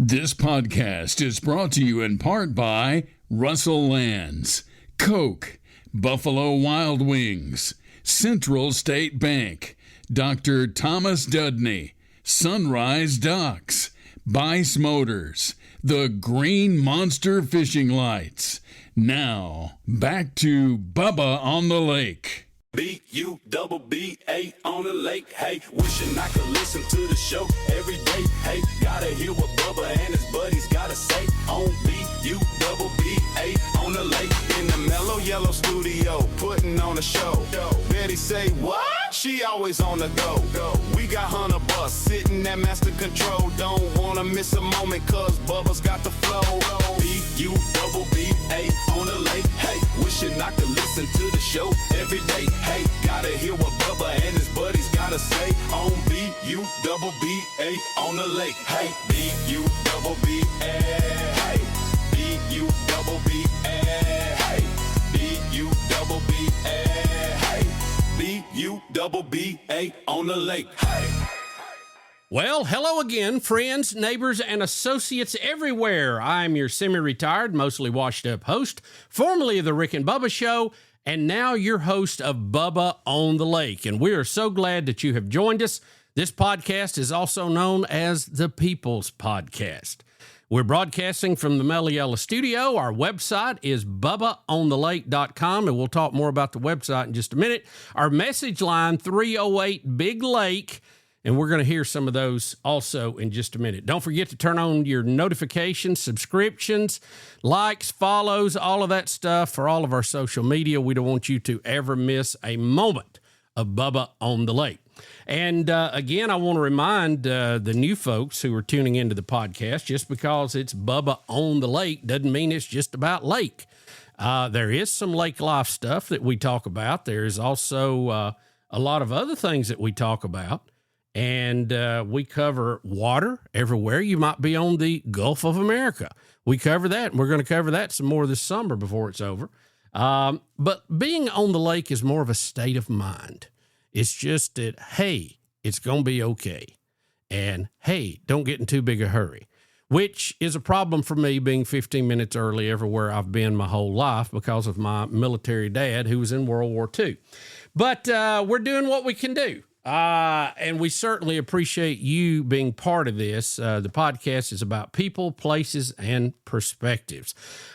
This podcast is brought to you in part by Russell Lands, Coke, Buffalo Wild Wings, Central State Bank, Dr. Thomas Dudney, Sunrise Docks, Bice Motors, the Green Monster Fishing Lights. Now, back to Bubba on the Lake. B-U-double-B-A on the lake, hey. Wishing I could listen to the show every day, hey. Gotta hear what Bubba and his buddies gotta say on B-U-double-B-A on the lake. In the mellow yellow studio, putting on a show. Betty say, what? She always on the go. We got Hunter Bus sitting at master control. Don't wanna miss a moment, cause Bubba's got the flow. B-U-double-B-A on the lake, hey. Wishing I could listen to the show every day, hey. Gotta hear what Bubba and his buddies gotta say on B-U-double-B-A on the lake, hey. B-U-double-B-A, hey. B-U-double-B-A, hey. B-U-double-B-A, hey. B-U-double-B-A on the lake, hey. Well, hello again, friends, neighbors, and associates everywhere. I'm your semi-retired, mostly washed-up host, formerly of the Rick and Bubba Show, and now your host of Bubba on the Lake. And we are so glad that you have joined us. This podcast is also known as the People's Podcast. We're broadcasting from the Mellow Yellow Studio. Our website is BubbaOnTheLake.com, and we'll talk more about the website in just a minute. Our message line, 308-BIG-LAKE. And we're going to hear some of those also in just a minute. Don't forget to turn on your notifications, subscriptions, likes, follows, all of that stuff for all of our social media. We don't want you to ever miss a moment of Bubba on the Lake. And again, I want to remind the new folks who are tuning into the podcast, just because it's Bubba on the Lake doesn't mean it's just about lake. There is some lake life stuff that we talk about. There is also a lot of other things that we talk about. And we cover water everywhere. You might be on the Gulf of America. We cover that, and we're going to cover that some more this summer before it's over. But being on the lake is more of a state of mind. It's just that, hey, it's going to be okay. And, hey, don't get in too big a hurry, which is a problem for me being 15 minutes early everywhere I've been my whole life because of my military dad who was in World War II. But we're doing what we can do. And we certainly appreciate you being part of this. The podcast is about people, places, and perspectives.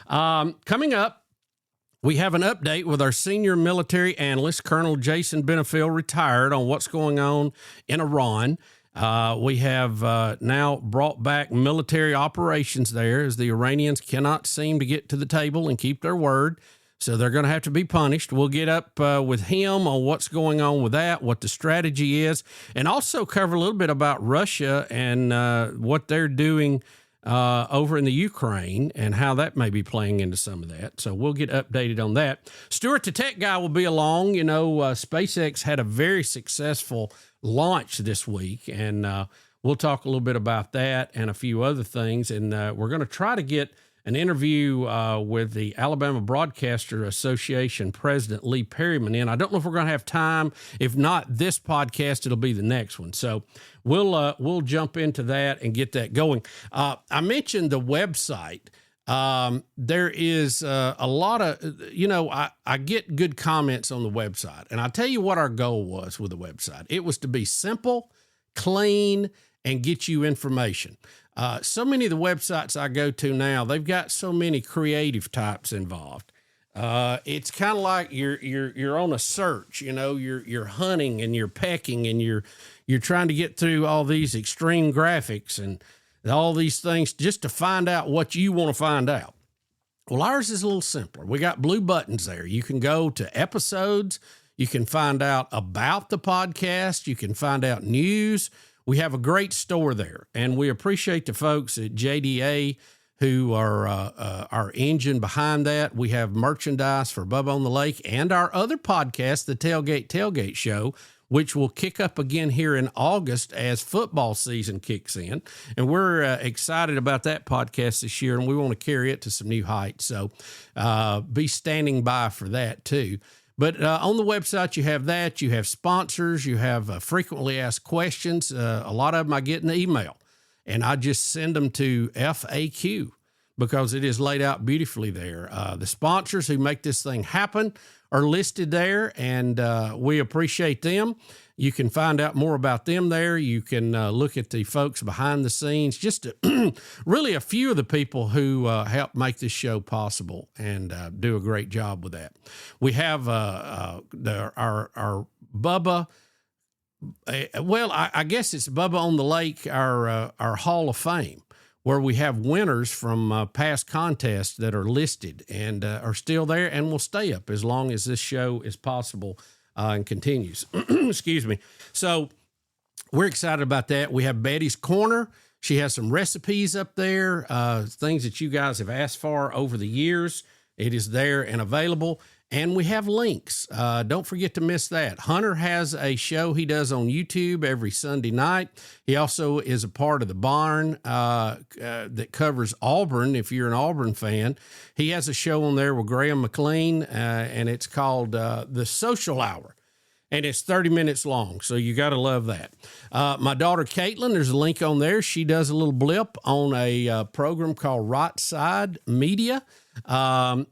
Coming up, we have an update with our senior military analyst, Colonel Jason Benefiel, retired, on what's going on in Iran. We have now brought back military operations there as the Iranians cannot seem to get to the table and keep their word. So they're going to have to be punished. We'll get up with him on what's going on with that, what the strategy is, and also cover a little bit about Russia and what they're doing over in the Ukraine and how that may be playing into some of that. So we'll get updated on that. Stuart, the tech guy, will be along. You know, SpaceX had a very successful launch this week, and we'll talk a little bit about that and a few other things. And we're going to try to get an interview with the Alabama Broadcaster Association President Lee Perryman in. I don't know if we're going to have time. If not this podcast, it'll be the next one. So we'll jump into that and get that going. I mentioned the website. There is a lot of, I get good comments on the website. And I'll tell you what our goal was with the website. It was to be simple, clean, and get you information. So many of the websites I go to now, they've got so many creative types involved. It's kind of like you're on a search, you're hunting and you're pecking and you're trying to get through all these extreme graphics and all these things just to find out what you want to find out. Well, ours is a little simpler. We got blue buttons there. You can go to episodes. You can find out about the podcast. You can find out news. We have a great store there, and we appreciate the folks at JDA who are our engine behind that. We have merchandise for Bubba on the Lake and our other podcast, the Tailgate Show, which will kick up again here in August as football season kicks in. And we're excited about that podcast this year, and we want to carry it to some new heights. So be standing by for that too. But on the website, you have that. You have sponsors. You have frequently asked questions. A lot of them I get in the email. and I just send them to FAQ because it is laid out beautifully there. The sponsors who make this thing happen are listed there, and we appreciate them. You can find out more about them there. You can look at the folks behind the scenes, just really a few of the people who help make this show possible and do a great job with that. We have our Bubba. Well, I guess it's Bubba on the Lake, our Hall of Fame, where we have winners from past contests that are listed and are still there and will stay up as long as this show is possible and continues. Excuse me. So we're excited about that. We have Betty's Corner. She has some recipes up there, things that you guys have asked for over the years. It is there and available. And we have links. Don't forget to miss that. Hunter has a show he does on YouTube every Sunday night. He also is a part of the Barn that covers Auburn, if you're an Auburn fan. He has a show on there with Graham McLean, and it's called The Social Hour. And it's 30 minutes long, so you got to love that. My daughter, Caitlin, there's a link on there. She does a little blip on a program called Right Side Media. We're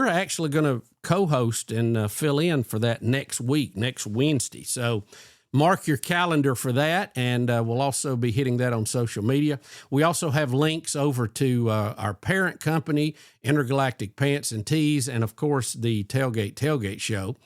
actually going to co-host and fill in for that next week, next Wednesday. So mark your calendar for that, and we'll also be hitting that on social media. We also have links over to our parent company, Intergalactic Pants and Tees, and of course the Tailgate Show.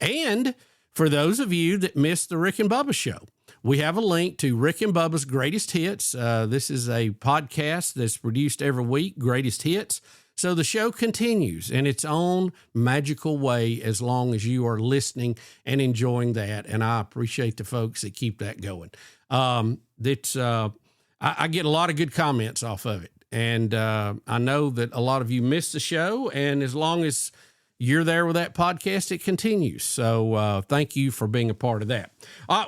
And for those of you that missed the Rick and Bubba Show, we have a link to Rick and Bubba's Greatest Hits. This is a podcast that's produced every week, Greatest Hits. So the show continues in its own magical way as long as you are listening and enjoying that. And I appreciate the folks that keep that going. I get a lot of good comments off of it. And I know that a lot of you missed the show. And as long as you're there with that podcast, it continues. So thank you for being a part of that.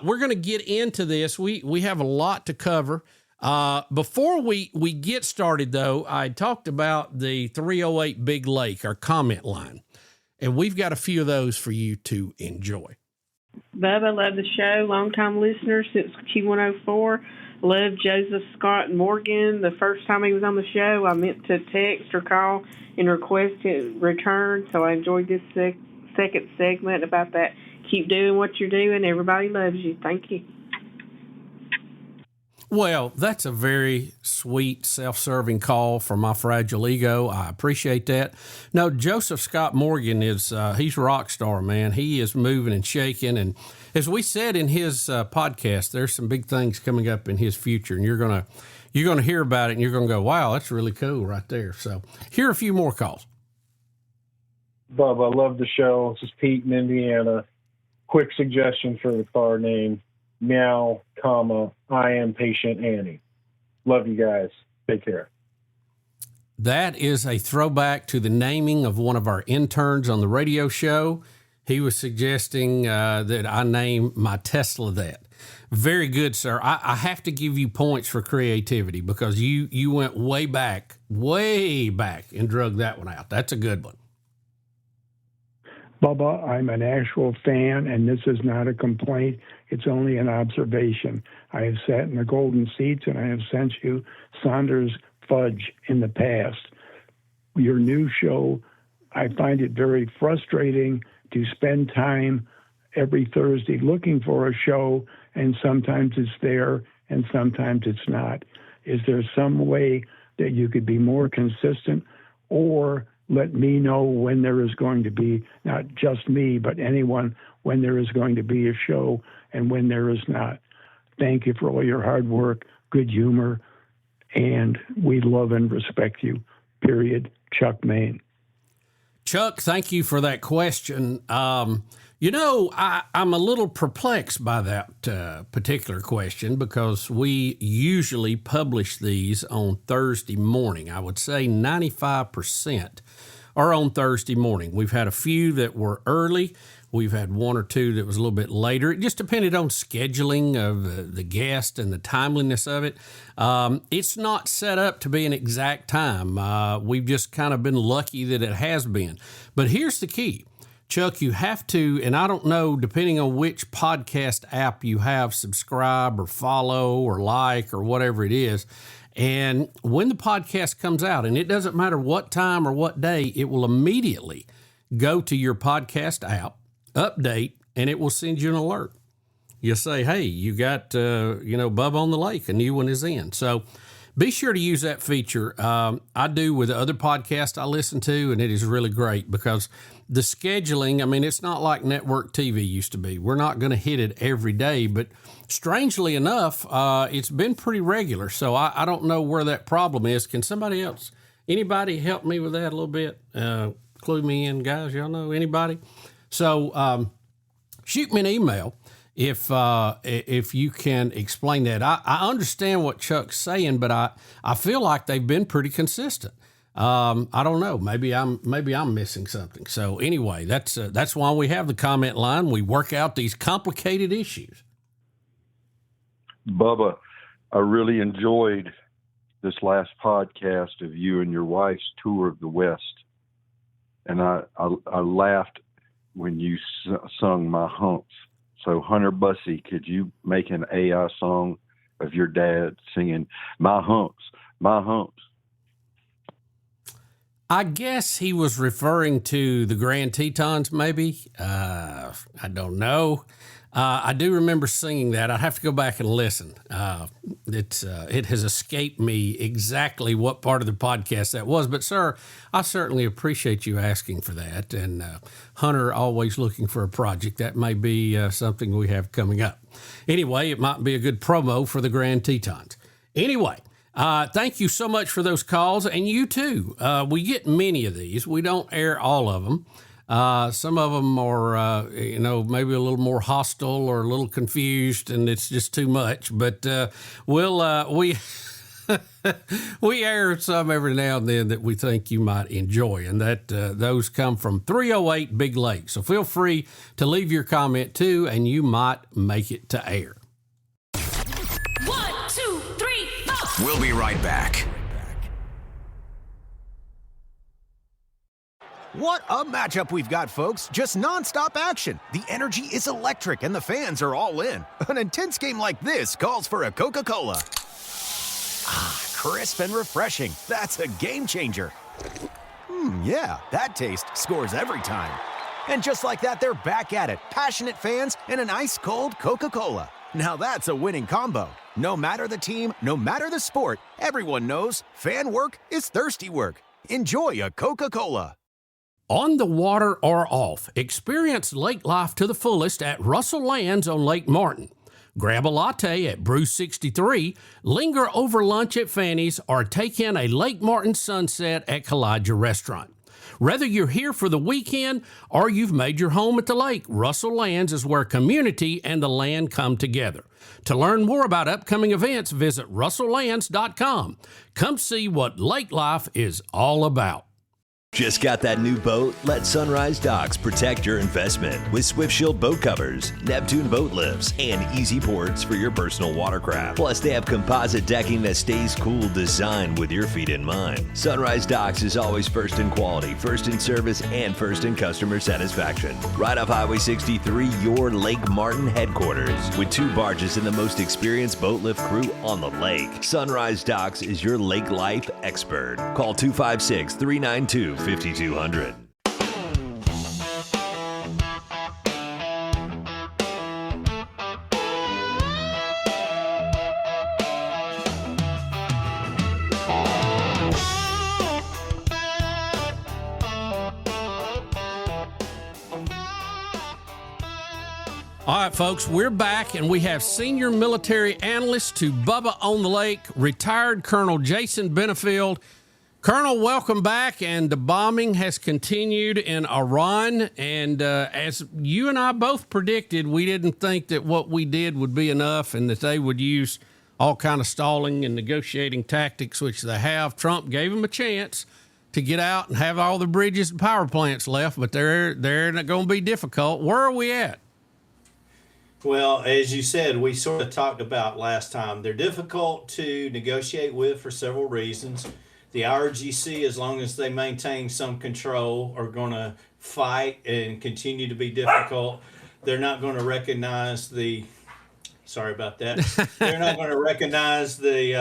We're going to get into this. We have a lot to cover. Before we get started, though, I talked about the 308 Big Lake, our comment line, and we've got a few of those for you to enjoy. Bubba, love the show. Long-time listener since Q104. Love Joseph Scott Morgan. The first time he was on the show, I meant to text or call and request his return, so I enjoyed this second segment about that. Keep doing what you're doing. Everybody loves you. Thank you. Well, that's a very sweet, self-serving call for my fragile ego. I appreciate that. No, Joseph Scott Morgan is, he's a rock star, man. He is moving and shaking. And as we said in his podcast, there's some big things coming up in his future. And you're going to hear about it and you're going to go, wow, that's really cool right there. So here are a few more calls. Bub, I love the show. This is Pete in Indiana. Quick suggestion for the car name. Meow, I am Patient Annie. Love you guys. Take care. That is a throwback to the naming of one of our interns on the radio show. He was suggesting that I name my Tesla that. Very good, sir. I have to give you points for creativity because you went way back and drug that one out. That's a good one. Bubba, I'm an actual fan, and this is not a complaint. It's only an observation. I have sat in the golden seats, and I have sent you Saunders fudge in the past. Your new show, I find it very frustrating to spend time every Thursday looking for a show, and sometimes it's there, and sometimes it's not. Is there some way that you could be more consistent, or let me know when there is going to be, not just me, but anyone, when there is going to be a show and when there is not. Thank you for all your hard work, good humor, and we love and respect you. Period. Chuck Maine. Chuck, thank you for that question. I'm a little perplexed by that particular question because we usually publish these on Thursday morning. I would say 95% are on Thursday morning. We've had a few that were early. We've had one or two that was a little bit later. It just depended on scheduling of the guest and the timeliness of it. It's not set up to be an exact time. We've just kind of been lucky that it has been. But here's the key. Chuck, you have to, and I don't know, depending on which podcast app you have, subscribe or follow or like or whatever it is. And when the podcast comes out, and it doesn't matter what time or what day, it will immediately go to your podcast app, update, and it will send you an alert. You'll say, hey, you got, Bubba on the Lake, a new one is in. So be sure to use that feature. I do with the other podcasts I listen to, and it is really great because the scheduling, I mean, it's not like network TV used to be. We're not going to hit it every day, but strangely enough, it's been pretty regular. So I don't know where that problem is. Can anybody help me with that a little bit? Clue me in, guys. Y'all know anybody? So shoot me an email if you can explain that. I understand what Chuck's saying, but I feel like they've been pretty consistent. I don't know. Maybe I'm missing something. So anyway, that's why we have the comment line. We work out these complicated issues. Bubba, I really enjoyed this last podcast of you and your wife's tour of the West. And I laughed when you sung My Humps. So Hunter Bussey, could you make an AI song of your dad singing My Humps, My Humps? I guess he was referring to the Grand Tetons, maybe. I don't know. I do remember singing that. I'd have to go back and listen. It has escaped me exactly what part of the podcast that was. But, sir, I certainly appreciate you asking for that. And Hunter always looking for a project. That may be something we have coming up. Anyway, it might be a good promo for the Grand Tetons. Anyway, thank you so much for those calls. And you, too. We get many of these. We don't air all of them. Some of them are, maybe a little more hostile or a little confused, and it's just too much. But we air some every now and then that we think you might enjoy, and that those come from 308 Big Lake. So feel free to leave your comment too, and you might make it to air. 1, 2, 3, 4. We'll be right back. What a matchup we've got, folks. Just nonstop action. The energy is electric and the fans are all in. An intense game like this calls for a Coca-Cola. Ah, crisp and refreshing. That's a game changer. Yeah, that taste scores every time. And just like that, they're back at it. Passionate fans and an ice-cold Coca-Cola. Now that's a winning combo. No matter the team, no matter the sport, everyone knows fan work is thirsty work. Enjoy a Coca-Cola. On the water or off, experience lake life to the fullest at Russell Lands on Lake Martin. Grab a latte at Brew 63, linger over lunch at Fanny's, or take in a Lake Martin sunset at Kalijah Restaurant. Whether you're here for the weekend or you've made your home at the lake, Russell Lands is where community and the land come together. To learn more about upcoming events, visit russelllands.com. Come see what lake life is all about. Just got that new boat? Let Sunrise Docks protect your investment with Swift Shield boat covers, Neptune boat lifts, and easy ports for your personal watercraft. Plus, they have composite decking that stays cool, designed with your feet in mind. Sunrise Docks is always first in quality, first in service, and first in customer satisfaction. Right off Highway 63, your Lake Martin headquarters, with 2 barges and the most experienced boat lift crew on the lake. Sunrise Docks is your lake life expert. Call 256-392-5200. All right, folks, we're back, and we have senior military analyst to Bubba on the Lake, retired Colonel Jason Benefield. Colonel, welcome back, and the bombing has continued in Iran, and as you and I both predicted, we didn't think that what we did would be enough and that they would use all kind of stalling and negotiating tactics, which they have. Trump gave them a chance to get out and have all the bridges and power plants left, but they're going to be difficult. Where are we at? Well, as you said, we sort of talked about last time, they're difficult to negotiate with for several reasons. The IRGC, as long as they maintain some control, are going to fight and continue to be difficult. They're not going to recognize sorry about that. They're not going to recognize the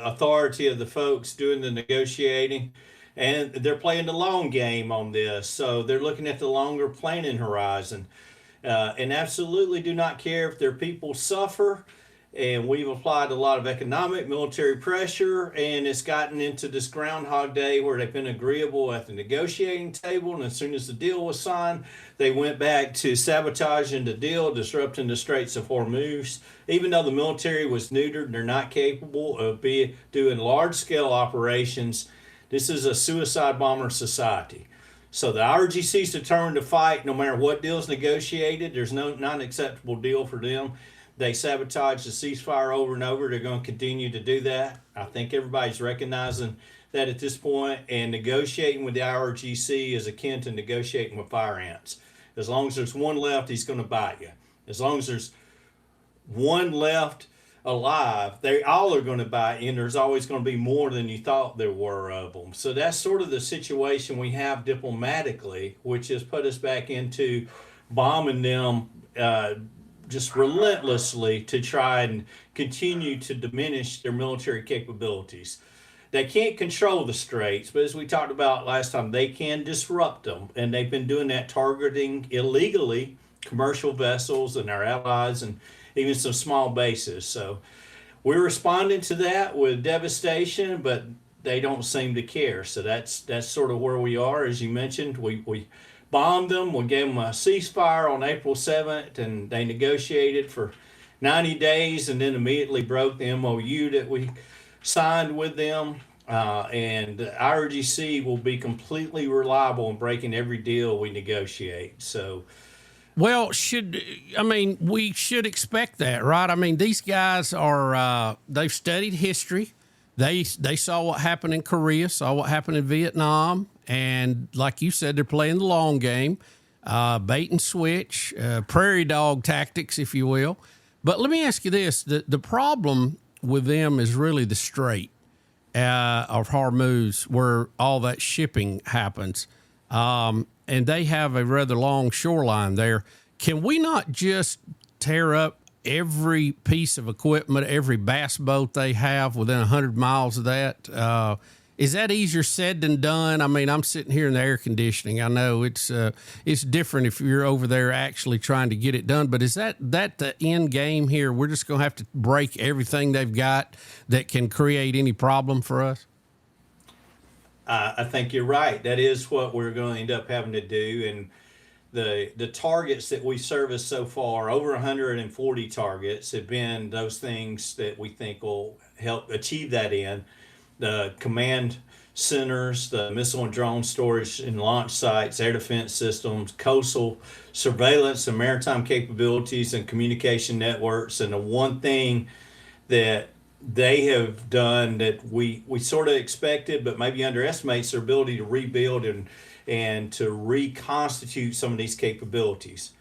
authority of the folks doing the negotiating. And they're playing the long game on this. So they're looking at the longer planning horizon. And absolutely do not care if their people suffer. And we've applied a lot of economic, military pressure, and it's gotten into this Groundhog Day where they've been agreeable at the negotiating table. And as soon as the deal was signed, they went back to sabotaging the deal, disrupting the Straits of Hormuz. Even though the military was neutered, they're not capable of doing large-scale operations. This is a suicide bomber society. So the IRGC is determined to fight no matter what deal is negotiated. There's not an acceptable deal for them. They sabotage the ceasefire over and over. They're going to continue to do that. I think everybody's recognizing that at this point, and negotiating with the IRGC is akin to negotiating with fire ants. As long as there's one left, he's going to bite you. As long as there's one left alive, they all are going to bite you, and there's always going to be more than you thought there were of them. So that's sort of the situation we have diplomatically, which has put us back into bombing them just relentlessly to try and continue to diminish their military capabilities. They can't control the straits, but as we talked about last time, they can disrupt them. And they've been doing that, targeting illegally commercial vessels and our allies and even some small bases. So we're responding to that with devastation, but they don't seem to care. So that's sort of where we are. As you mentioned, we bombed them. We gave them a ceasefire on April 7th, and they negotiated for 90 days and then immediately broke the MOU that we signed with them. And IRGC will be completely reliable in breaking every deal we negotiate. So, well, we should expect that, right? I mean, these guys are, they've studied history. They saw what happened in Korea, saw what happened in Vietnam. And like you said, they're playing the long game, bait and switch, prairie dog tactics, if you will. But let me ask you this. The problem with them is really the Strait of Hormuz, where all that shipping happens. And they have a rather long shoreline there. Can we not just tear up every piece of equipment, every bass boat they have within 100 miles of that? Is that easier said than done? I mean, I'm sitting here in the air conditioning. I know it's different if you're over there actually trying to get it done. But is that the end game here? We're just going to have to break everything they've got that can create any problem for us? I think you're right. That is what we're going to end up having to do. And the targets that we serviced so far, over 140 targets, have been those things that we think will help achieve that end. The command centers, the missile and drone storage and launch sites, air defense systems, coastal surveillance and maritime capabilities, and communication networks. And the one thing that they have done that we sort of expected, but maybe underestimates their ability to rebuild and to reconstitute some of these capabilities.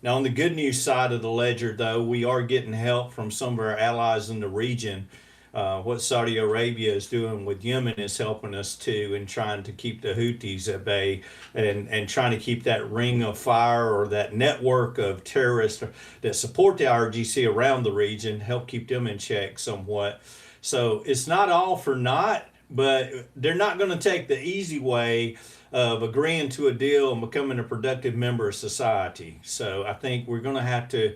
Now, on the good news side of the ledger, though, we are getting help from some of our allies in the region. What Saudi Arabia is doing with Yemen is helping us too, in trying to keep the Houthis at bay and trying to keep that ring of fire or that network of terrorists that support the IRGC around the region, help keep them in check somewhat. So it's not all for naught, but they're not going to take the easy way of agreeing to a deal and becoming a productive member of society. So I think we're going to have to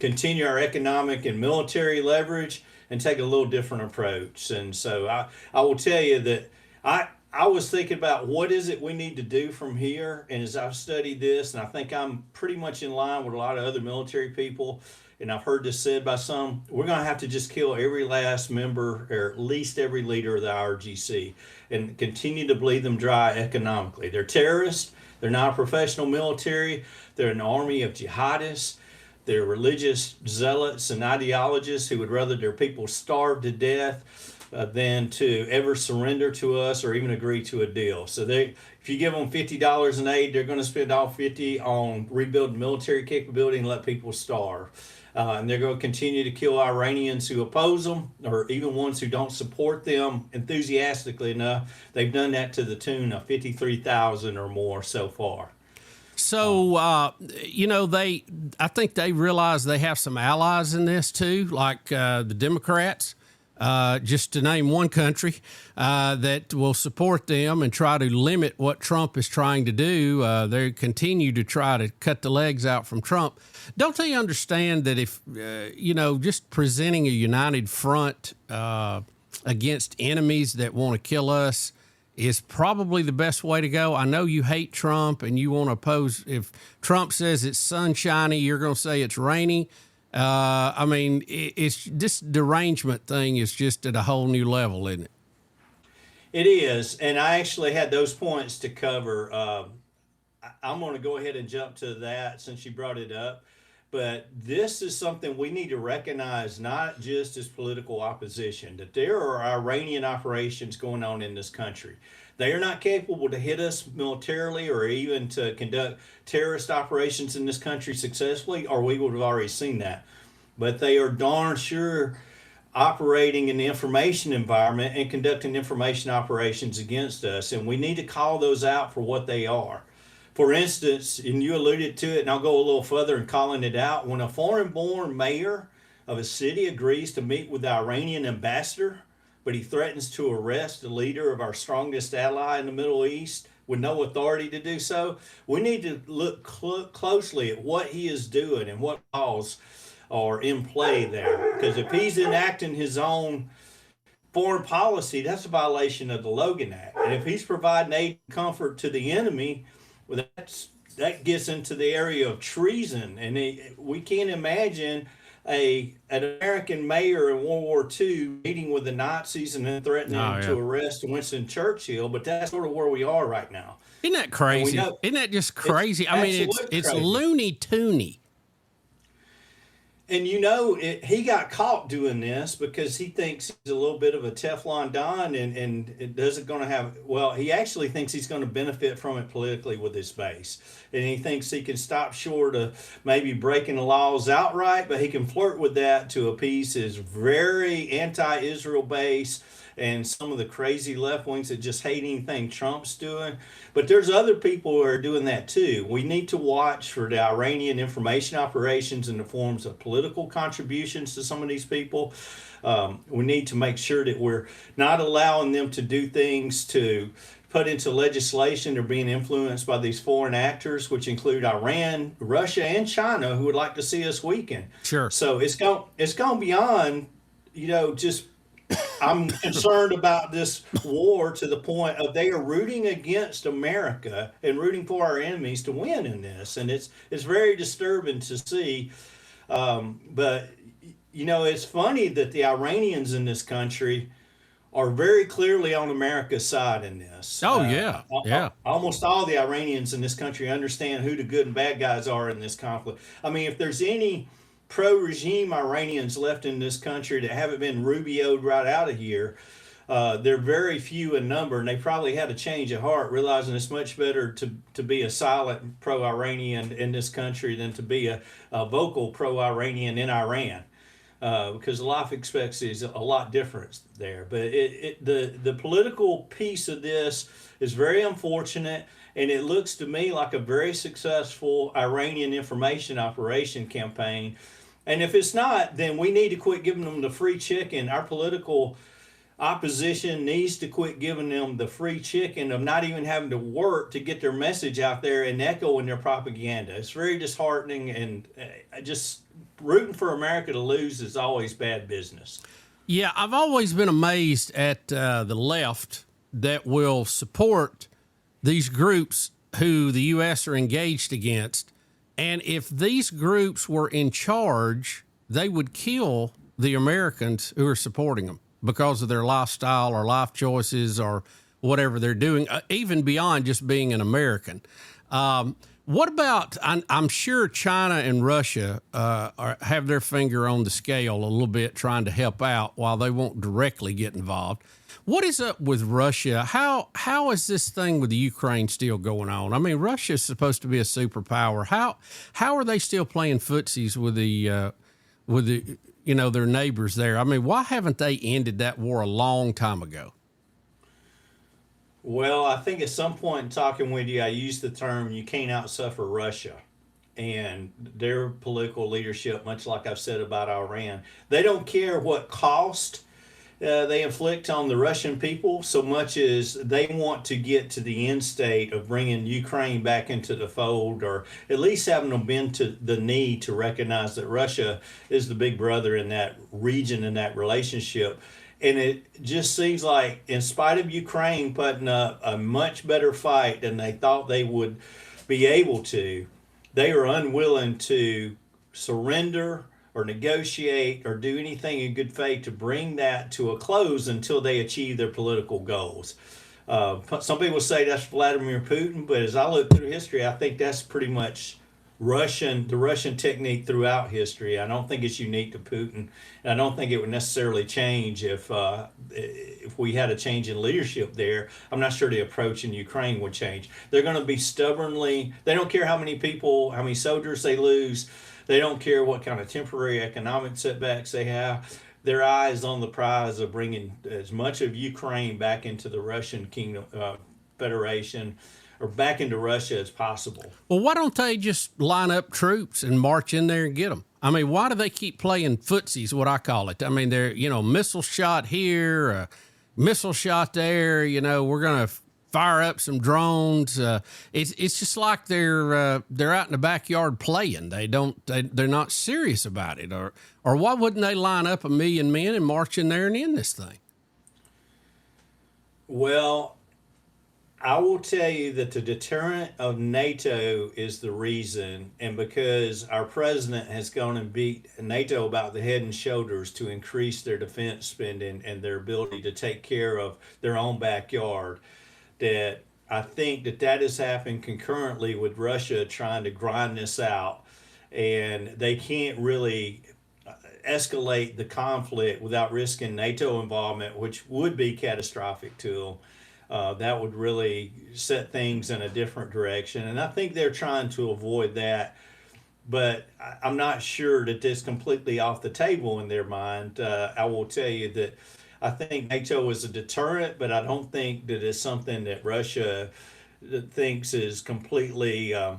continue our economic and military leverage and take a little different approach. And so I will tell you that I was thinking about what is it we need to do from here. And as I've studied this, and I think I'm pretty much in line with a lot of other military people, and I've heard this said by some, we're going to have to just kill every last member, or at least every leader of the IRGC, and continue to bleed them dry economically. They're terrorists. They're not a professional military. They're an army of jihadists. They're religious zealots and ideologists who would rather their people starve to death than to ever surrender to us or even agree to a deal. So if you give them $50 in aid, they're going to spend all $50 on rebuilding military capability and let people starve. And they're going to continue to kill Iranians who oppose them, or even ones who don't support them enthusiastically enough. They've done that to the tune of 53,000 or more so far. So, I think they realize they have some allies in this too, like the Democrats, just to name one country, that will support them and try to limit what Trump is trying to do. They continue to try to cut the legs out from Trump. Don't they understand that if, just presenting a united front against enemies that want to kill us is probably the best way to go? I know you hate Trump and you want to oppose. If Trump says it's sunshiny, you're going to say it's rainy. It's this derangement thing is just at a whole new level, isn't it? It is. And I actually had those points to cover. I'm going to go ahead and jump to that since you brought it up. But this is something we need to recognize, not just as political opposition, that there are Iranian operations going on in this country. They are not capable to hit us militarily or even to conduct terrorist operations in this country successfully, or we would have already seen that. But they are darn sure operating in the information environment and conducting information operations against us. And we need to call those out for what they are. For instance, and you alluded to it, and I'll go a little further in calling it out, when a foreign-born mayor of a city agrees to meet with the Iranian ambassador, but he threatens to arrest the leader of our strongest ally in the Middle East with no authority to do so, we need to look closely at what he is doing and what laws are in play there. Because if he's enacting his own foreign policy, that's a violation of the Logan Act. And if he's providing aid and comfort to the enemy, well, that gets into the area of treason, and we can't imagine an American mayor in World War II meeting with the Nazis and then threatening to arrest Winston Churchill. But that's sort of where we are right now. Isn't that crazy? Isn't that just crazy? It's Looney Tooney. And he got caught doing this because he thinks he's a little bit of a Teflon Don and it doesn't going to have, he actually thinks he's going to benefit from it politically with his base. And he thinks he can stop short of maybe breaking the laws outright, but he can flirt with that to appease his very anti-Israel base and some of the crazy left wings that just hate anything Trump's doing. But there's other people who are doing that too. We need to watch for the Iranian information operations in the forms of political contributions to some of these people. We need to make sure that we're not allowing them to do things to put into legislation. They're being influenced by these foreign actors, which include Iran, Russia, and China, who would like to see us weaken. Sure. So it's gone beyond, just I'm concerned about this war to the point of they are rooting against America and rooting for our enemies to win in this. And it's very disturbing to see. But, it's funny that the Iranians in this country are very clearly on America's side in this. Oh, yeah. Yeah. Almost all the Iranians in this country understand who the good and bad guys are in this conflict. I mean, if there's any pro-regime Iranians left in this country that haven't been Rubio'd right out of here, they're very few in number, and they probably had a change of heart, realizing it's much better to be a silent pro-Iranian in this country than to be a vocal pro-Iranian in Iran, because life expectancy is a lot different there. But the political piece of this is very unfortunate. And it looks to me like a very successful Iranian information operation campaign. And if it's not, then we need to quit giving them the free chicken. Our political opposition needs to quit giving them the free chicken of not even having to work to get their message out there and echoing their propaganda. It's very disheartening, and just rooting for America to lose is always bad business. Yeah, I've always been amazed at the left that will support these groups who the U.S. are engaged against. And if these groups were in charge, they would kill the Americans who are supporting them because of their lifestyle or life choices or whatever they're doing, even beyond just being an American. What about, I'm sure China and Russia have their finger on the scale a little bit trying to help out while they won't directly get involved. What is up with Russia? How is this thing with the Ukraine still going on? I mean, Russia is supposed to be a superpower. How are they still playing footsies with the their neighbors there? I mean, why haven't they ended that war a long time ago? Well, I think at some point in talking with you, I used the term "you can't outsuffer Russia." And their political leadership, much like I've said about Iran, they don't care what cost they inflict on the Russian people so much as they want to get to the end state of bringing Ukraine back into the fold, or at least having them bend to the knee to recognize that Russia is the big brother in that region, in that relationship. And it just seems like, in spite of Ukraine putting up a much better fight than they thought they would be able to, they are unwilling to surrender or negotiate or do anything in good faith to bring that to a close until they achieve their political goals. Some people say that's Vladimir Putin, but as I look through history, I think that's pretty much the Russian technique throughout history. I don't think it's unique to Putin, and I don't think it would necessarily change if we had a change in leadership there. I'm not sure the approach in Ukraine would change. They're going to be stubbornly. They don't care how many people, how many soldiers they lose. They don't care what kind of temporary economic setbacks they have. Their eye is on the prize of bringing as much of Ukraine back into the Russian Kingdom Federation, or back into Russia as possible. Well, why don't they just line up troops and march in there and get them? I mean, why do they keep playing footsies, what I call it? I mean, they're, missile shot here, missile shot there, we're going to fire up some drones. It's just like they're out in the backyard playing. They're not serious about it. Or why wouldn't they line up 1 million men and march in there and end this thing? Well, I will tell you that the deterrent of NATO is the reason, and because our president has gone and beat NATO about the head and shoulders to increase their defense spending and their ability to take care of their own backyard, that I think that has happened concurrently with Russia trying to grind this out, and they can't really escalate the conflict without risking NATO involvement, which would be catastrophic to them. That would really set things in a different direction. And I think they're trying to avoid that. But I'm not sure that that's completely off the table in their mind. I will tell you that I think NATO is a deterrent, but I don't think that it's something that Russia thinks is completely, I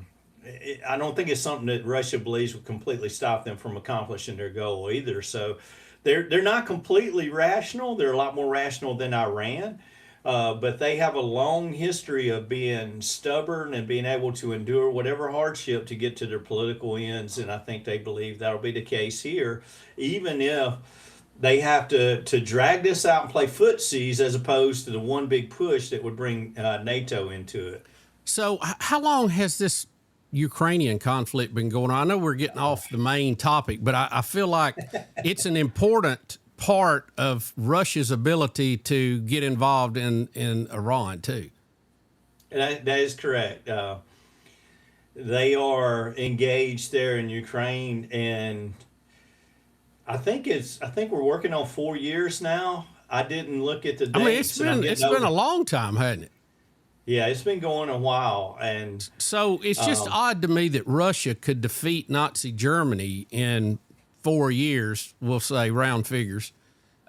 don't think it's something that Russia believes would completely stop them from accomplishing their goal either. So they're not completely rational. They're a lot more rational than Iran. But they have a long history of being stubborn and being able to endure whatever hardship to get to their political ends. And I think they believe that'll be the case here, even if they have to drag this out and play footsies as opposed to the one big push that would bring NATO into it. So how long has this Ukrainian conflict been going on? I know we're getting off the main topic, but I feel like it's an important part of Russia's ability to get involved in Iran too. That is correct. They are engaged there in Ukraine, and I think we're working on 4 years now. I didn't look at the dates. I mean, it's been a long time, hasn't it? Yeah, it's been going a while, and so it's just odd to me that Russia could defeat Nazi Germany in 4 years, we'll say round figures,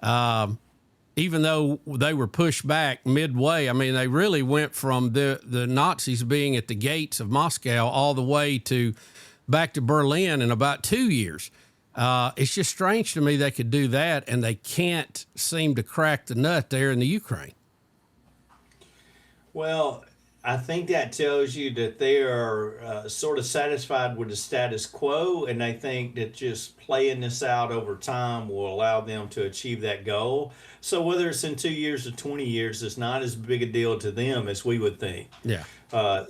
even though they were pushed back midway. I mean, they really went from the Nazis being at the gates of Moscow all the way to back to Berlin in about 2 years. It's just strange to me they could do that, and they can't seem to crack the nut there in the Ukraine. Well, I think that tells you that they are sort of satisfied with the status quo, and they think that just playing this out over time will allow them to achieve that goal. So whether it's in 2 years or 20 years, it's not as big a deal to them as we would think. Yeah.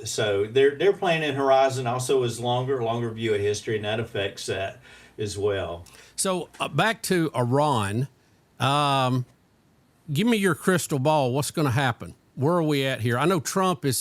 So their planning horizon also is longer view of history, and that affects that as well. So back to Iran. Give me your crystal ball. What's going to happen? Where are we at here? I know Trump is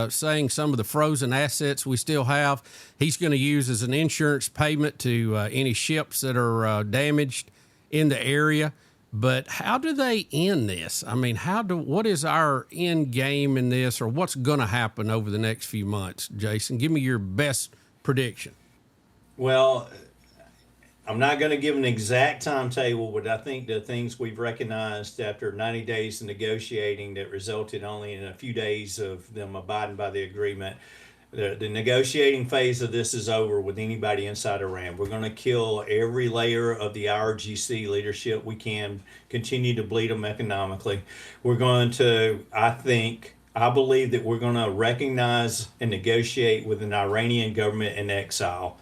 saying some of the frozen assets we still have, he's going to use as an insurance payment to any ships that are damaged in the area. But how do they end this? I mean, what is our end game in this, or what's going to happen over the next few months? Jason, give me your best prediction. Well, I'm not going to give an exact timetable, but I think the things we've recognized after 90 days of negotiating that resulted only in a few days of them abiding by the agreement, the negotiating phase of this is over with anybody inside Iran. We're going to kill every layer of the IRGC leadership we can, continue to bleed them economically. We're going to, I believe that we're going to recognize and negotiate with an Iranian government in exile.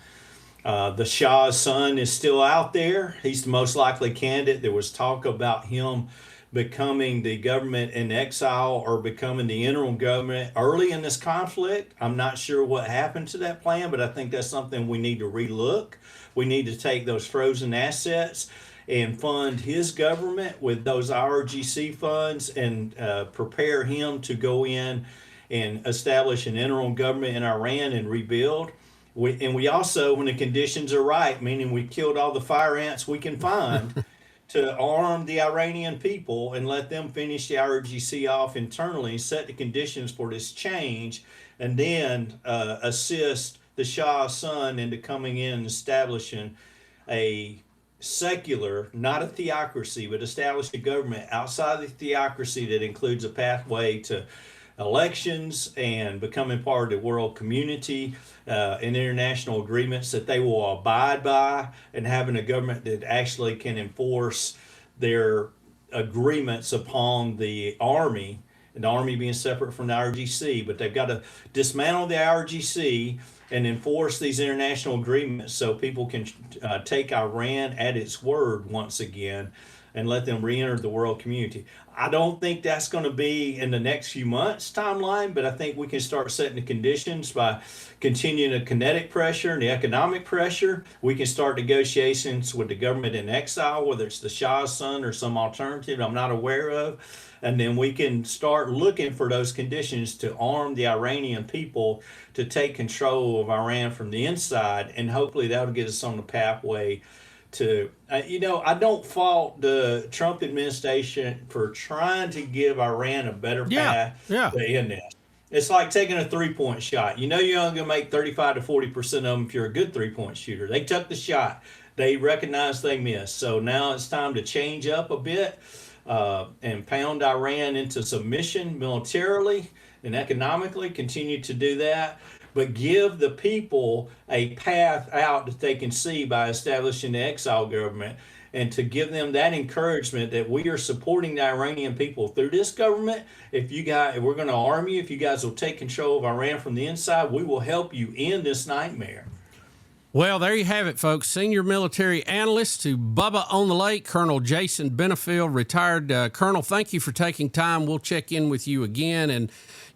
The Shah's son is still out there. He's the most likely candidate. There was talk about him becoming the government in exile or becoming the interim government early in this conflict. I'm not sure what happened to that plan, but I think that's something we need to relook. We need to take those frozen assets and fund his government with those IRGC funds and prepare him to go in and establish an interim government in Iran and rebuild. We also, when the conditions are right, meaning we killed all the fire ants we can find, to arm the Iranian people and let them finish the IRGC off internally, set the conditions for this change, and then assist the Shah's son into coming in and establishing a secular, not a theocracy, but establish a government outside the theocracy that includes a pathway to elections and becoming part of the world community and international agreements that they will abide by, and having a government that actually can enforce their agreements upon the army, and the army being separate from the IRGC. But they've got to dismantle the IRGC and enforce these international agreements so people can take Iran at its word once again and let them re-enter the world community. I don't think that's going to be in the next few months timeline, but I think we can start setting the conditions by continuing the kinetic pressure and the economic pressure. We can start negotiations with the government in exile, whether it's the Shah's son or some alternative I'm not aware of. And then we can start looking for those conditions to arm the Iranian people to take control of Iran from the inside, and hopefully that'll get us on the pathway to, I don't fault the Trump administration for trying to give Iran a better path to end this. It's like taking a three-point shot. You're only going to make 35 to 40% of them if you're a good three-point shooter. They took the shot. They recognized they missed. So now it's time to change up a bit and pound Iran into submission militarily and economically, continue to do that, but give the people a path out that they can see by establishing the exile government, and to give them that encouragement that we are supporting the Iranian people through this government. We're going to arm you. If you guys will take control of Iran from the inside, we will help you end this nightmare. Well, there you have it, folks. Senior military analyst to Bubba on the Lake, Colonel Jason Benefield, retired Colonel. Thank you for taking time. We'll check in with you again. And,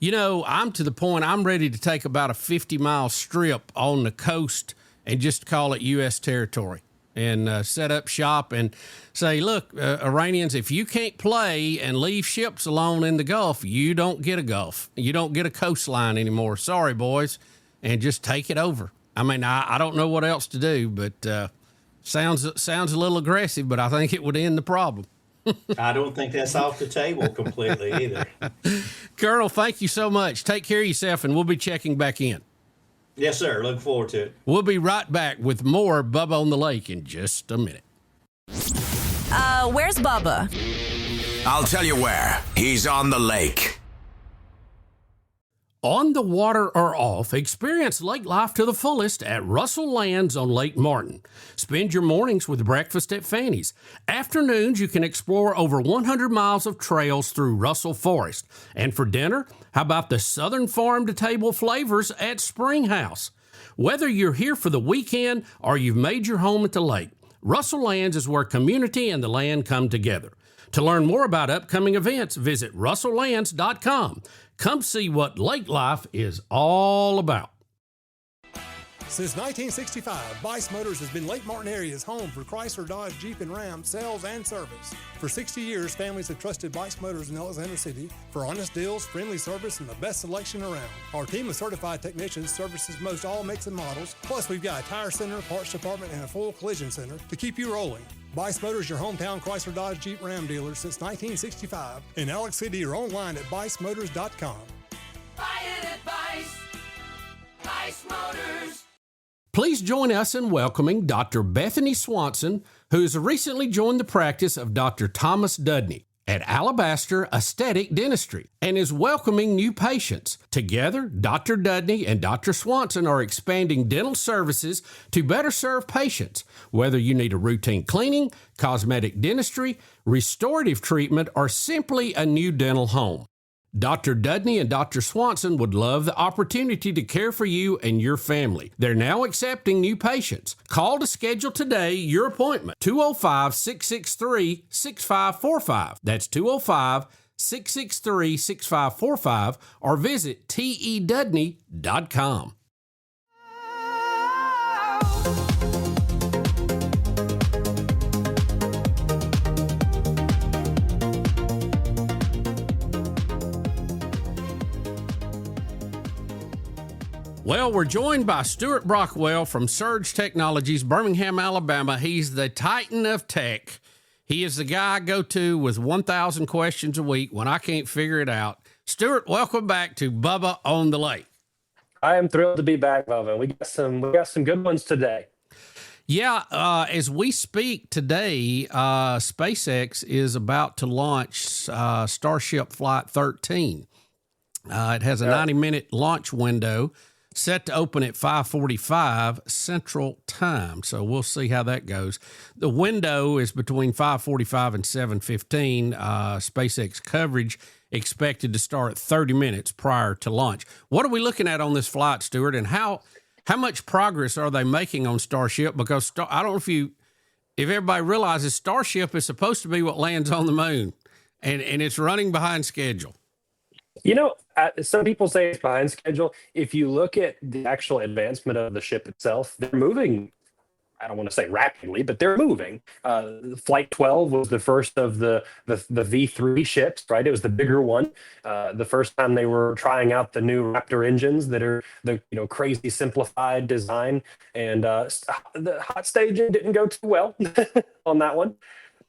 I'm to the point I'm ready to take about a 50-mile strip on the coast and just call it U.S. territory and set up shop and say, look, Iranians, if you can't play and leave ships alone in the Gulf, you don't get a Gulf. You don't get a coastline anymore. Sorry, boys. And just take it over. I mean, I don't know what else to do, but sounds a little aggressive, but I think it would end the problem. I don't think that's off the table completely either. Colonel, thank you so much. Take care of yourself, and we'll be checking back in. Yes, sir. Looking forward to it. We'll be right back with more Bubba on the Lake in just a minute. Where's Bubba? I'll tell you where. He's on the lake. On the water or off, experience lake life to the fullest at Russell Lands on Lake Martin. Spend your mornings with breakfast at Fanny's. Afternoons, you can explore over 100 miles of trails through Russell Forest. And for dinner, how about the Southern farm-to-table flavors at Spring House? Whether you're here for the weekend or you've made your home at the lake, Russell Lands is where community and the land come together. To learn more about upcoming events, visit russelllands.com. Come see what lake life is all about. Since 1965, Bice Motors has been Lake Martin area's home for Chrysler, Dodge, Jeep, and Ram sales and service. For 60 years, families have trusted Bice Motors in Alexander City for honest deals, friendly service, and the best selection around. Our team of certified technicians services most all makes and models. Plus, we've got a tire center, parts department, and a full collision center to keep you rolling. Bice Motors, your hometown Chrysler, Dodge, Jeep, Ram dealer since 1965. In Alex City or online at bicemotors.com. Buy it at Bice. Bice Motors. Please join us in welcoming Dr. Bethany Swanson, who has recently joined the practice of Dr. Thomas Dudney at Alabaster Aesthetic Dentistry and is welcoming new patients. Together, Dr. Dudney and Dr. Swanson are expanding dental services to better serve patients, whether you need a routine cleaning, cosmetic dentistry, restorative treatment, or simply a new dental home. Dr. Dudney and Dr. Swanson would love the opportunity to care for you and your family. They're now accepting new patients. Call to schedule today your appointment, 205-663-6545. That's 205-663-6545, or visit tedudney.com. Well, we're joined by Stuart Brockwell from Surge Technologies, Birmingham, Alabama. He's the titan of tech. He is the guy I go to with 1,000 questions a week when I can't figure it out. Stuart, welcome back to Bubba on the Lake. I am thrilled to be back, Bubba. We got some good ones today. Yeah, as we speak today, SpaceX is about to launch Starship Flight 13. It has a 90-minute launch window, set to open at 5:45 Central Time. So we'll see how that goes. The window is between 5:45 and 7:15. SpaceX coverage expected to start 30 minutes prior to launch. What are we looking at on this flight, Stuart, and how much progress are they making on Starship? Because I don't know if everybody realizes Starship is supposed to be what lands on the moon, and it's running behind schedule. You know, some people say it's behind schedule. If you look at the actual advancement of the ship itself, they're moving, I don't want to say rapidly, but they're moving. Flight 12 was the first of the V3 ships, right? It was the bigger one. The first time they were trying out the new Raptor engines that are the crazy simplified design. And the hot staging didn't go too well on that one.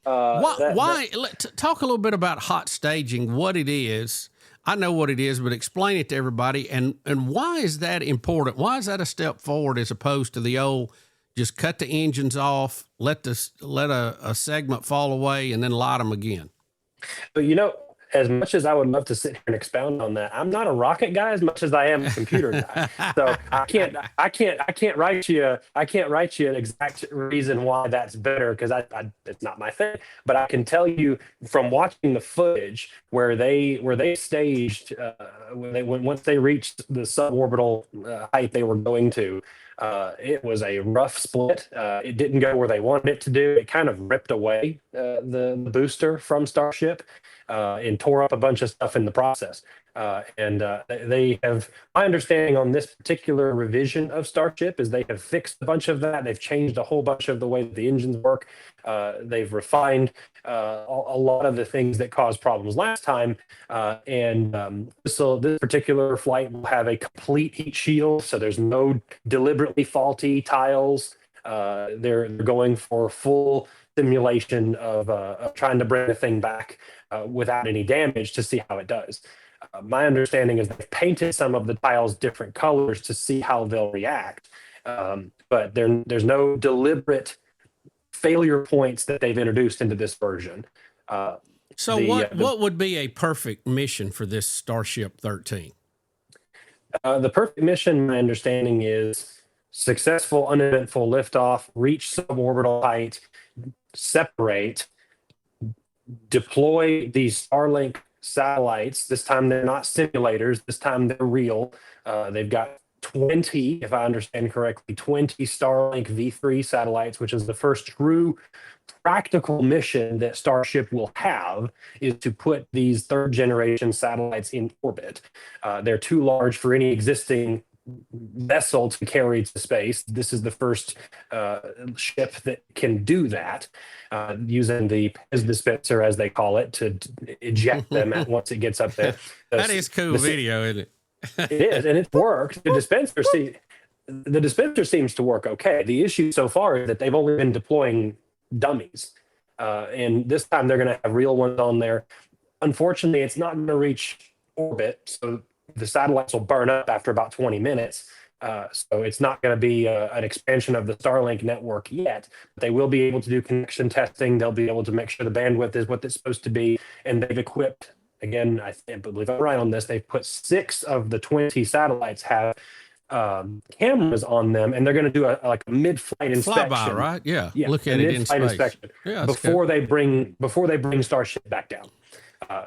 Why? Talk a little bit about hot staging, what it is. I know what it is, but explain it to everybody. And why is that important? Why is that a step forward as opposed to the old, just cut the engines off, let a segment fall away, and then light them again? But as much as I would love to sit here and expound on that, I'm not a rocket guy as much as I am a computer guy. So I can't write you an exact reason why that's better, because it's not my thing. But I can tell you from watching the footage where they staged once they reached the suborbital height they were going to. It was a rough split. It didn't go where they wanted it to do. It kind of ripped away the booster from Starship and tore up a bunch of stuff in the process. They have, my understanding on this particular revision of Starship is they have fixed a bunch of that. They've changed a whole bunch of the way that the engines work. They've refined a lot of the things that caused problems last time. So this particular flight will have a complete heat shield. So there's no deliberately faulty tiles. They're going for full simulation of trying to bring the thing back without any damage to see how it does. My understanding is they've painted some of the tiles different colors to see how they'll react, but there's no deliberate failure points that they've introduced into this version. What would be a perfect mission for this Starship 13? The perfect mission, my understanding, is successful, uneventful liftoff, reach suborbital height, separate, deploy these Starlink satellites. This time they're not simulators. This time they're real. They've got 20, if I understand correctly, 20 Starlink V3 satellites, which is the first true practical mission that Starship will have, is to put these third generation satellites in orbit. They're too large for any existing vessel to carry to space. This is the first ship that can do that, using the Pez dispenser, as they call it, to eject them once it gets up there. That is cool video, isn't it? It is, and it's worked. The dispenser seems to work okay. The issue so far is that they've only been deploying dummies, and this time they're going to have real ones on there. Unfortunately, it's not going to reach orbit, so the satellites will burn up after about 20 minutes. So it's not going to be an expansion of the Starlink network yet. But they will be able to do connection testing. They'll be able to make sure the bandwidth is what it's supposed to be. And they've equipped, again, I believe I'm right on this, they've put 6 of the 20 satellites have cameras on them, and they're going to do a mid-flight inspection. Flyby, right? Yeah. Yeah. Look at it in space. Inspection Yeah, before they bring Starship back down.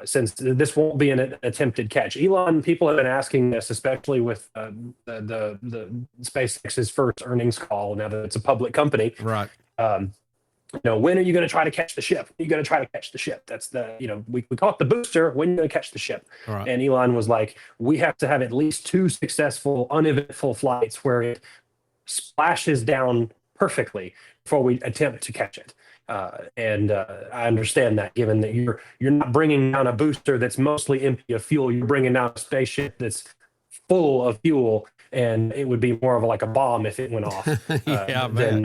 Since this won't be an attempted catch. Elon, people have been asking this, especially with the SpaceX's first earnings call, now that it's a public company. Right. When are you going to try to catch the ship? You're going to try to catch the ship. That's we call it the booster. When are you going to catch the ship? Right. And Elon was like, we have to have at least 2 successful, uneventful flights where it splashes down perfectly before we attempt to catch it. And I understand that, given that you're not bringing down a booster that's mostly empty of fuel, you're bringing down a spaceship that's full of fuel, and it would be more of like a bomb if it went off than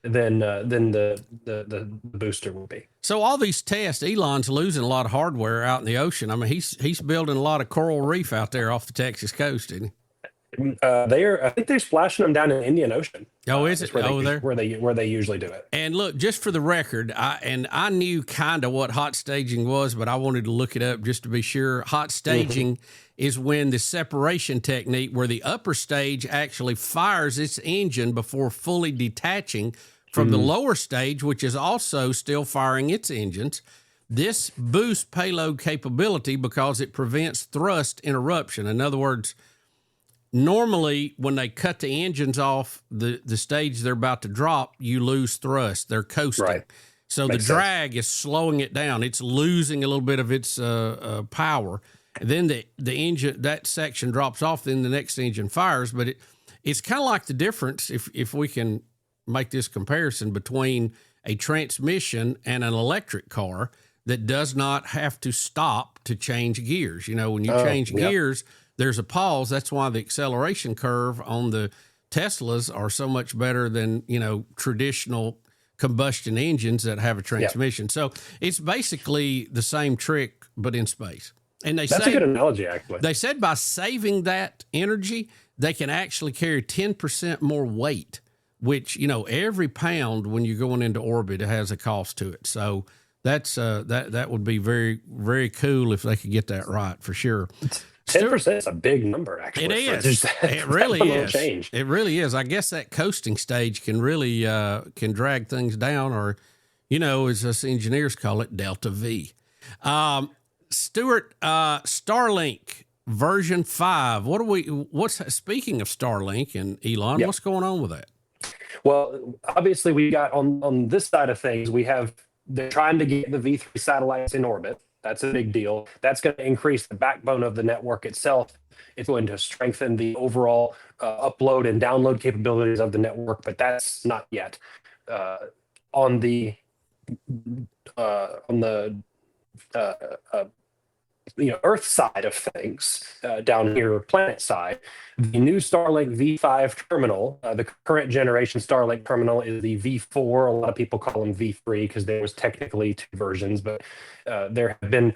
the booster would be. So all these tests, Elon's losing a lot of hardware out in the ocean. I mean, he's building a lot of coral reef out there off the Texas coast, isn't he? I think they're splashing them down in the Indian Ocean. Oh, is it over there where they usually do it? And look, just for the record, I knew kind of what hot staging was, but I wanted to look it up just to be sure. Hot staging is when the separation technique, where the upper stage actually fires its engine before fully detaching from the lower stage, which is also still firing its engines. This boosts payload capability because it prevents thrust interruption. In other words, normally, when they cut the engines off the stage they're about to drop, you lose thrust. They're coasting. Right. So Makes the drag is slowing it down. It's losing a little bit of its power. And then the engine, that section drops off, then the next engine fires. But it's kind of like the difference, if we can make this comparison, between a transmission and an electric car that does not have to stop to change gears. When you change gears, there's a pause. That's why the acceleration curve on the Teslas are so much better than, traditional combustion engines that have a transmission. Yep. So it's basically the same trick, but in space. And that's a good analogy, actually. They said by saving that energy, they can actually carry 10% more weight, which, every pound when you're going into orbit, it has a cost to it. So that's that would be very, very cool if they could get that right, for sure. 10% is a big number, actually. It is. It really is. Change. It really is. I guess that coasting stage can really can drag things down, or, as us engineers call it, Delta V. Stuart, Starlink version 5. Speaking of Starlink and Elon, what's going on with that? Well, obviously we got on this side of things, they're trying to get the V3 satellites in orbit. That's a big deal. That's going to increase the backbone of the network itself. It's going to strengthen the overall upload and download capabilities of the network, but that's not yet. On the Earth side of things, down here, planet side, the new Starlink V5 terminal, the current generation Starlink terminal is the V4. A lot of people call them V3 because there was technically 2 versions, but there have been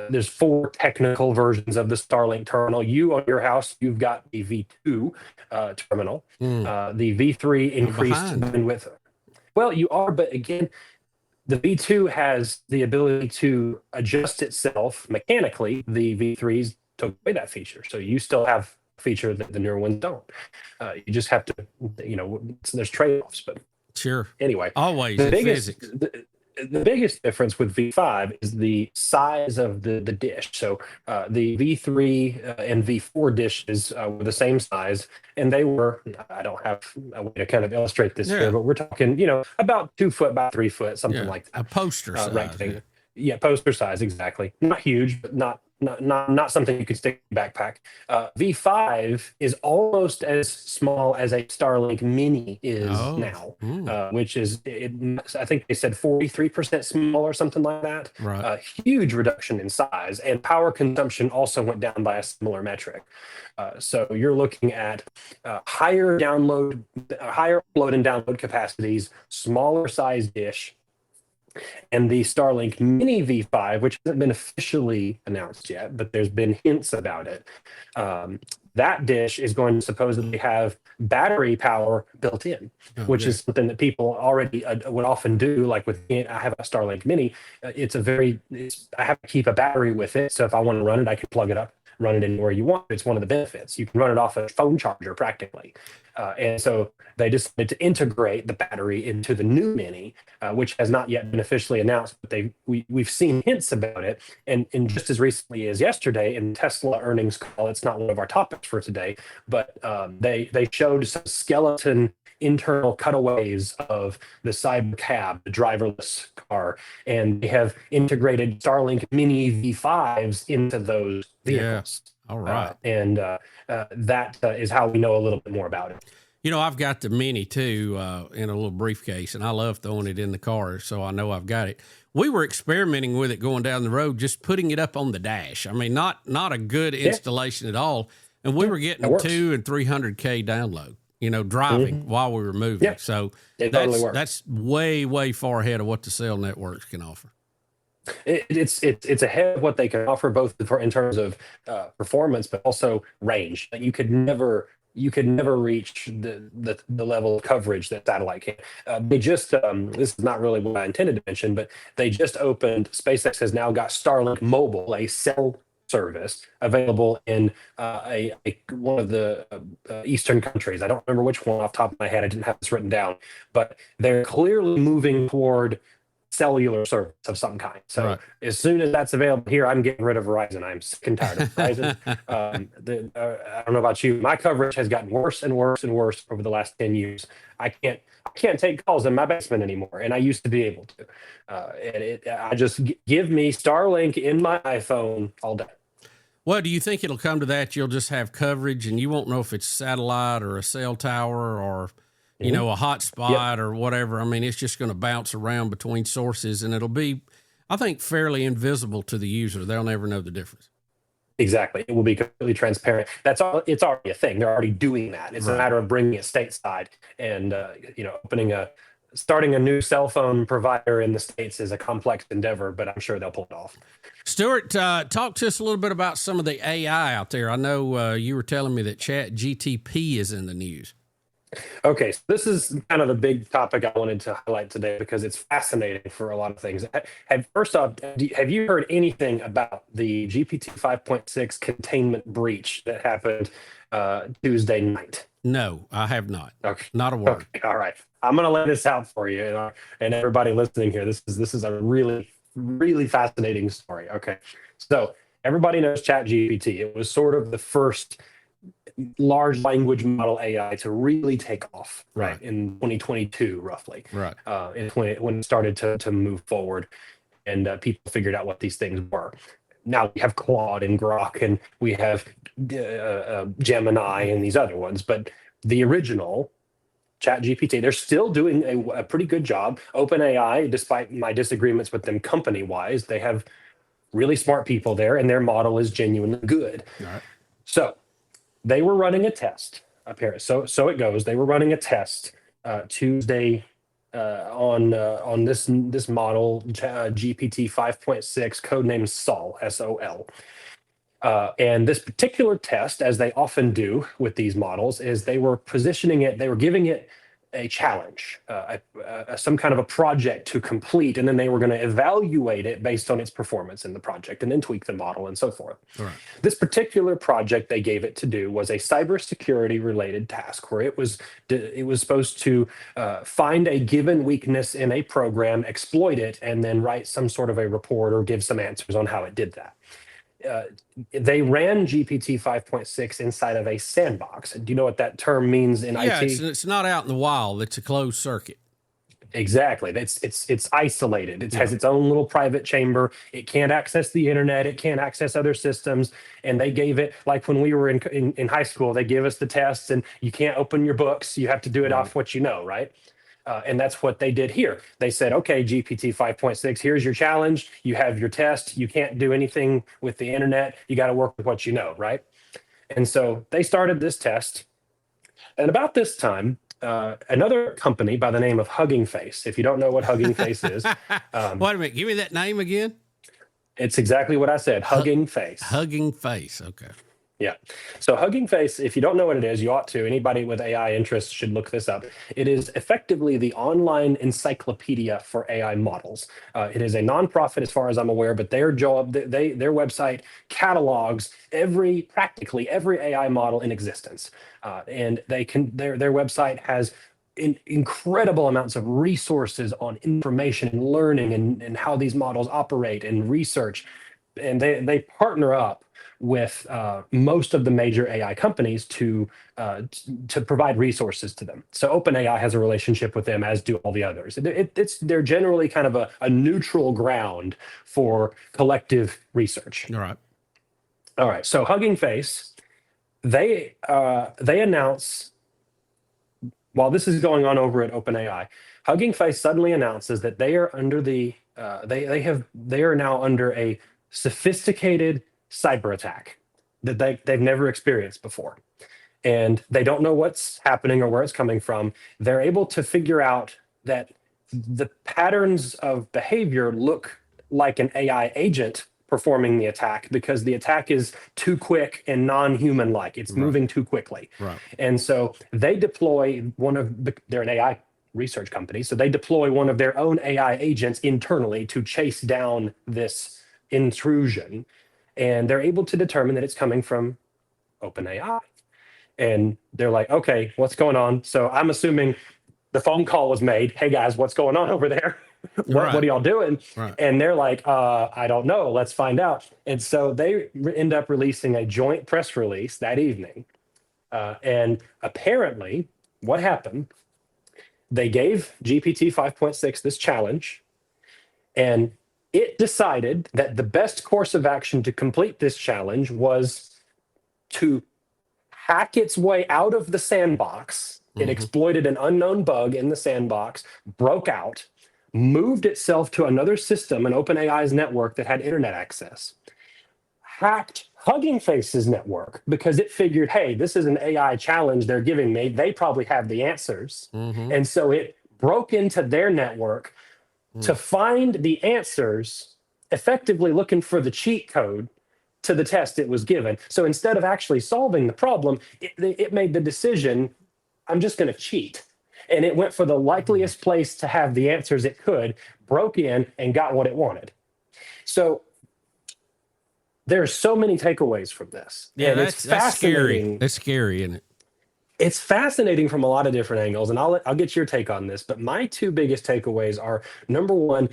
there's 4 technical versions of the Starlink terminal. You on your house, you've got the V2 terminal. The V3 increased bandwidth. Well, you are, but again, the V2 has the ability to adjust itself mechanically. The V3s took away that feature. So you still have a feature that the newer ones don't. You just have to, there's trade-offs. But sure. Anyway. Always the biggest, physics. The biggest difference with V5 is the size of the dish. So the V3 and V4 dishes were the same size, and they were, I don't have a way to kind of illustrate this here, but we're talking, about 2 foot by 3 foot, something like that. A poster size. Rectangle. Yeah, poster size, exactly. Not huge, but not something you could stick in your backpack. V5 is almost as small as a Starlink Mini is now, which is, I think they said 43% small or something like that. Right. A huge reduction in size, and power consumption also went down by a similar metric. So you're looking at higher upload and download capacities, smaller size dish, And the Starlink Mini V5, which hasn't been officially announced yet, but there's been hints about it. That dish is going to supposedly have battery power built in, which is something that people already would often do. Like with I have a Starlink Mini, I have to keep a battery with it. So if I want to run it, I can plug it up, run it anywhere you want. It's one of the benefits. You can run it off a phone charger practically. And so they decided to integrate the battery into the new Mini, which has not yet been officially announced, but we've seen hints about it. And just as recently as yesterday in Tesla earnings call, it's not one of our topics for today, but they showed some skeleton internal cutaways of the Cybercab, the driverless car, and they have integrated Starlink Mini V5s into those vehicles. All right. That is how we know a little bit more about it. You know, I've got the Mini too in a little briefcase, and I love throwing it in the car, so I know I've got it. We were experimenting with it going down the road, just putting it up on the dash. I mean, not a good installation at all, and we were getting 200 and 300K download. You know, driving while we were moving. Yep. So totally that's way far ahead of what the cell networks can offer. It's ahead of what they can offer, both in terms of performance, but also range. You could never reach the level of coverage that satellite can. They just this is not really what I intended to mention, but they just opened. SpaceX has now got Starlink Mobile, a cell service available in one of the eastern countries. I don't remember which one off the top of my head. I didn't have this written down, but they're clearly moving toward cellular service of some kind. So as soon as that's available here, I'm getting rid of Verizon. I'm sick and tired of Verizon. I don't know about you. My coverage has gotten worse and worse and worse over the last 10 years. I can't take calls in my basement anymore, and I used to be able to. I just give me Starlink in my iPhone all day. Well, do you think it'll come to that? You'll just have coverage and you won't know if it's satellite or a cell tower or, you know, a hotspot or whatever. I mean, it's just going to bounce around between sources and it'll be, I think, fairly invisible to the user. They'll never know the difference. Exactly. It will be completely transparent. It's already a thing. They're already doing that. It's a matter of bringing it stateside and, starting a new cell phone provider in the States is a complex endeavor, but I'm sure they'll pull it off. Stuart, talk to us a little bit about some of the AI out there. I know you were telling me that ChatGPT is in the news. Okay, so this is kind of the big topic I wanted to highlight today because it's fascinating for a lot of things. First off, have you heard anything about the GPT 5.6 containment breach that happened Tuesday night? No, I have not. Okay, not a word. Okay. All right, I'm going to lay this out for you and everybody listening here. This is a really, really fascinating story. Okay, so everybody knows ChatGPT. It was sort of the first large language model AI to really take off, right, in 2022, roughly, right, when it started to move forward, and people figured out what these things were. Now we have Claude and Grok, and we have Gemini and these other ones, but the original ChatGPT, they're still doing a pretty good job. OpenAI, despite my disagreements with them company-wise, they have really smart people there, and their model is genuinely good. Right. So they were running a test, apparently. So it goes. They were running a test Tuesday on this model, GPT 5.6, codenamed Sol, S-O-L. And this particular test, as they often do with these models, is they were giving it a challenge, some kind of a project to complete, and then they were going to evaluate it based on its performance in the project and then tweak the model and so forth. Right. This particular project they gave it to do was a cybersecurity related task where it was supposed to find a given weakness in a program, exploit it, and then write some sort of a report or give some answers on how it did that. They ran GPT 5.6 inside of a sandbox. Do you know what that term means in IT? Yeah, it's not out in the wild. It's a closed circuit. Exactly. It's isolated. It has its own little private chamber. It can't access the internet. It can't access other systems. And they gave it, like when we were in high school, they gave us the tests, and you can't open your books. You have to do it off what you know, right? And that's what they did here. They said, okay, GPT 5.6, here's your challenge. You have your test. You can't do anything with the internet. You got to work with what you know, right? And so they started this test. And about this time, another company by the name of Hugging Face. If you don't know what Hugging Face is, Wait a minute. Give me that name again. it's exactly what I said, Hugging Face. Hugging Face. Okay. Yeah. So Hugging Face, if you don't know what it is, you ought to. Anybody with AI interests should look this up. It is effectively the online encyclopedia for AI models. It is a nonprofit, as far as I'm aware, but their website catalogs practically every AI model in existence, and their website has incredible amounts of resources on information and learning and how these models operate and research, and they partner up with most of the major AI companies to provide resources to them. So OpenAI has a relationship with them, as do all the others. They're generally kind of a neutral ground for collective research. All right. So Hugging Face, they announce, while this is going on over at OpenAI, Hugging Face suddenly announces that they are under they are now under a sophisticated cyber attack that they've never experienced before. And they don't know what's happening or where it's coming from. They're able to figure out that the patterns of behavior look like an AI agent performing the attack because the attack is too quick and non-human like. It's moving too quickly. Right. And so they deploy they're an AI research company. So they deploy one of their own AI agents internally to chase down this intrusion. And they're able to determine that it's coming from OpenAI. And they're like, okay, what's going on? So I'm assuming the phone call was made. Hey guys, what's going on over there? What are y'all doing? Right. And they're like, I don't know. Let's find out. And so they end up releasing a joint press release that evening. And apparently what happened, they gave GPT 5.6 this challenge, and it decided that the best course of action to complete this challenge was to hack its way out of the sandbox. It exploited an unknown bug in the sandbox, broke out, moved itself to another system, an OpenAI's network that had internet access, hacked Hugging Face's network because it figured, hey, this is an AI challenge they're giving me. They probably have the answers. And so it broke into their network to find the answers, effectively looking for the cheat code to the test it was given. So instead of actually solving the problem, it made the decision, I'm just going to cheat. And it went for the likeliest place to have the answers it could, broke in, and got what it wanted. So there are so many takeaways from this. Yeah, and that's scary. That's scary, isn't it? It's fascinating from a lot of different angles, and I'll get your take on this. But my two biggest takeaways are, number one,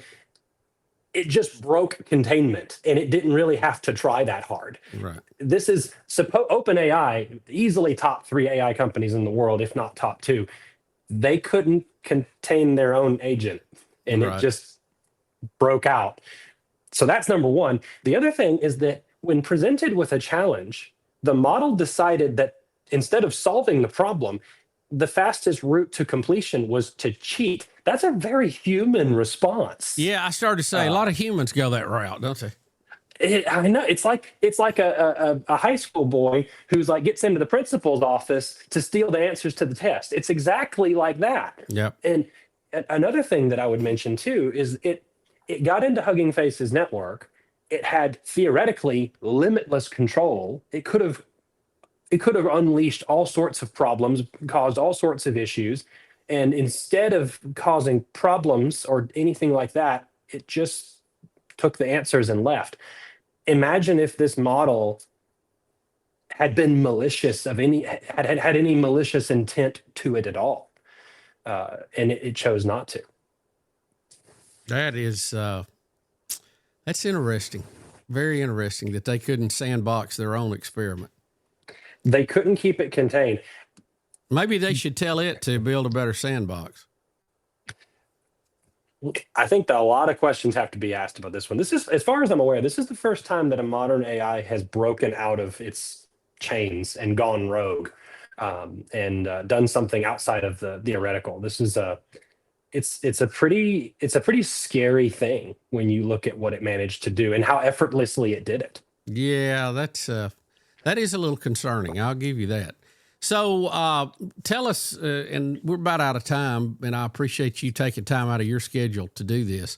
it just broke containment, and it didn't really have to try that hard. Right. This is OpenAI, easily top 3 AI companies in the world, if not top 2. They couldn't contain their own agent, and it just broke out. So that's number one. The other thing is that when presented with a challenge, the model decided that instead of solving the problem, the fastest route to completion was to cheat. That's a very human response. Yeah, I started to say a lot of humans go that route, don't they? I know. It's like a high school boy who's like gets into the principal's office to steal the answers to the test. It's exactly like that. Yep. And another thing that I would mention too is it got into Hugging Face's network. It had theoretically limitless control. It could have unleashed all sorts of problems, caused all sorts of issues. And instead of causing problems or anything like that, it just took the answers and left. Imagine if this model had been malicious had any malicious intent to it at all. And it chose not to. That is, that's interesting. Very interesting that they couldn't sandbox their own experiment. They couldn't keep it contained. Maybe they should tell it to build a better sandbox. I think that a lot of questions have to be asked about this one. This is, as far as I'm aware, this is the first time that a modern AI has broken out of its chains and gone rogue, and done something outside of the theoretical. This is it's a pretty scary thing when you look at what it managed to do and how effortlessly it did it. Yeah, that is a little concerning. I'll give you that. So tell us, and we're about out of time, and I appreciate you taking time out of your schedule to do this.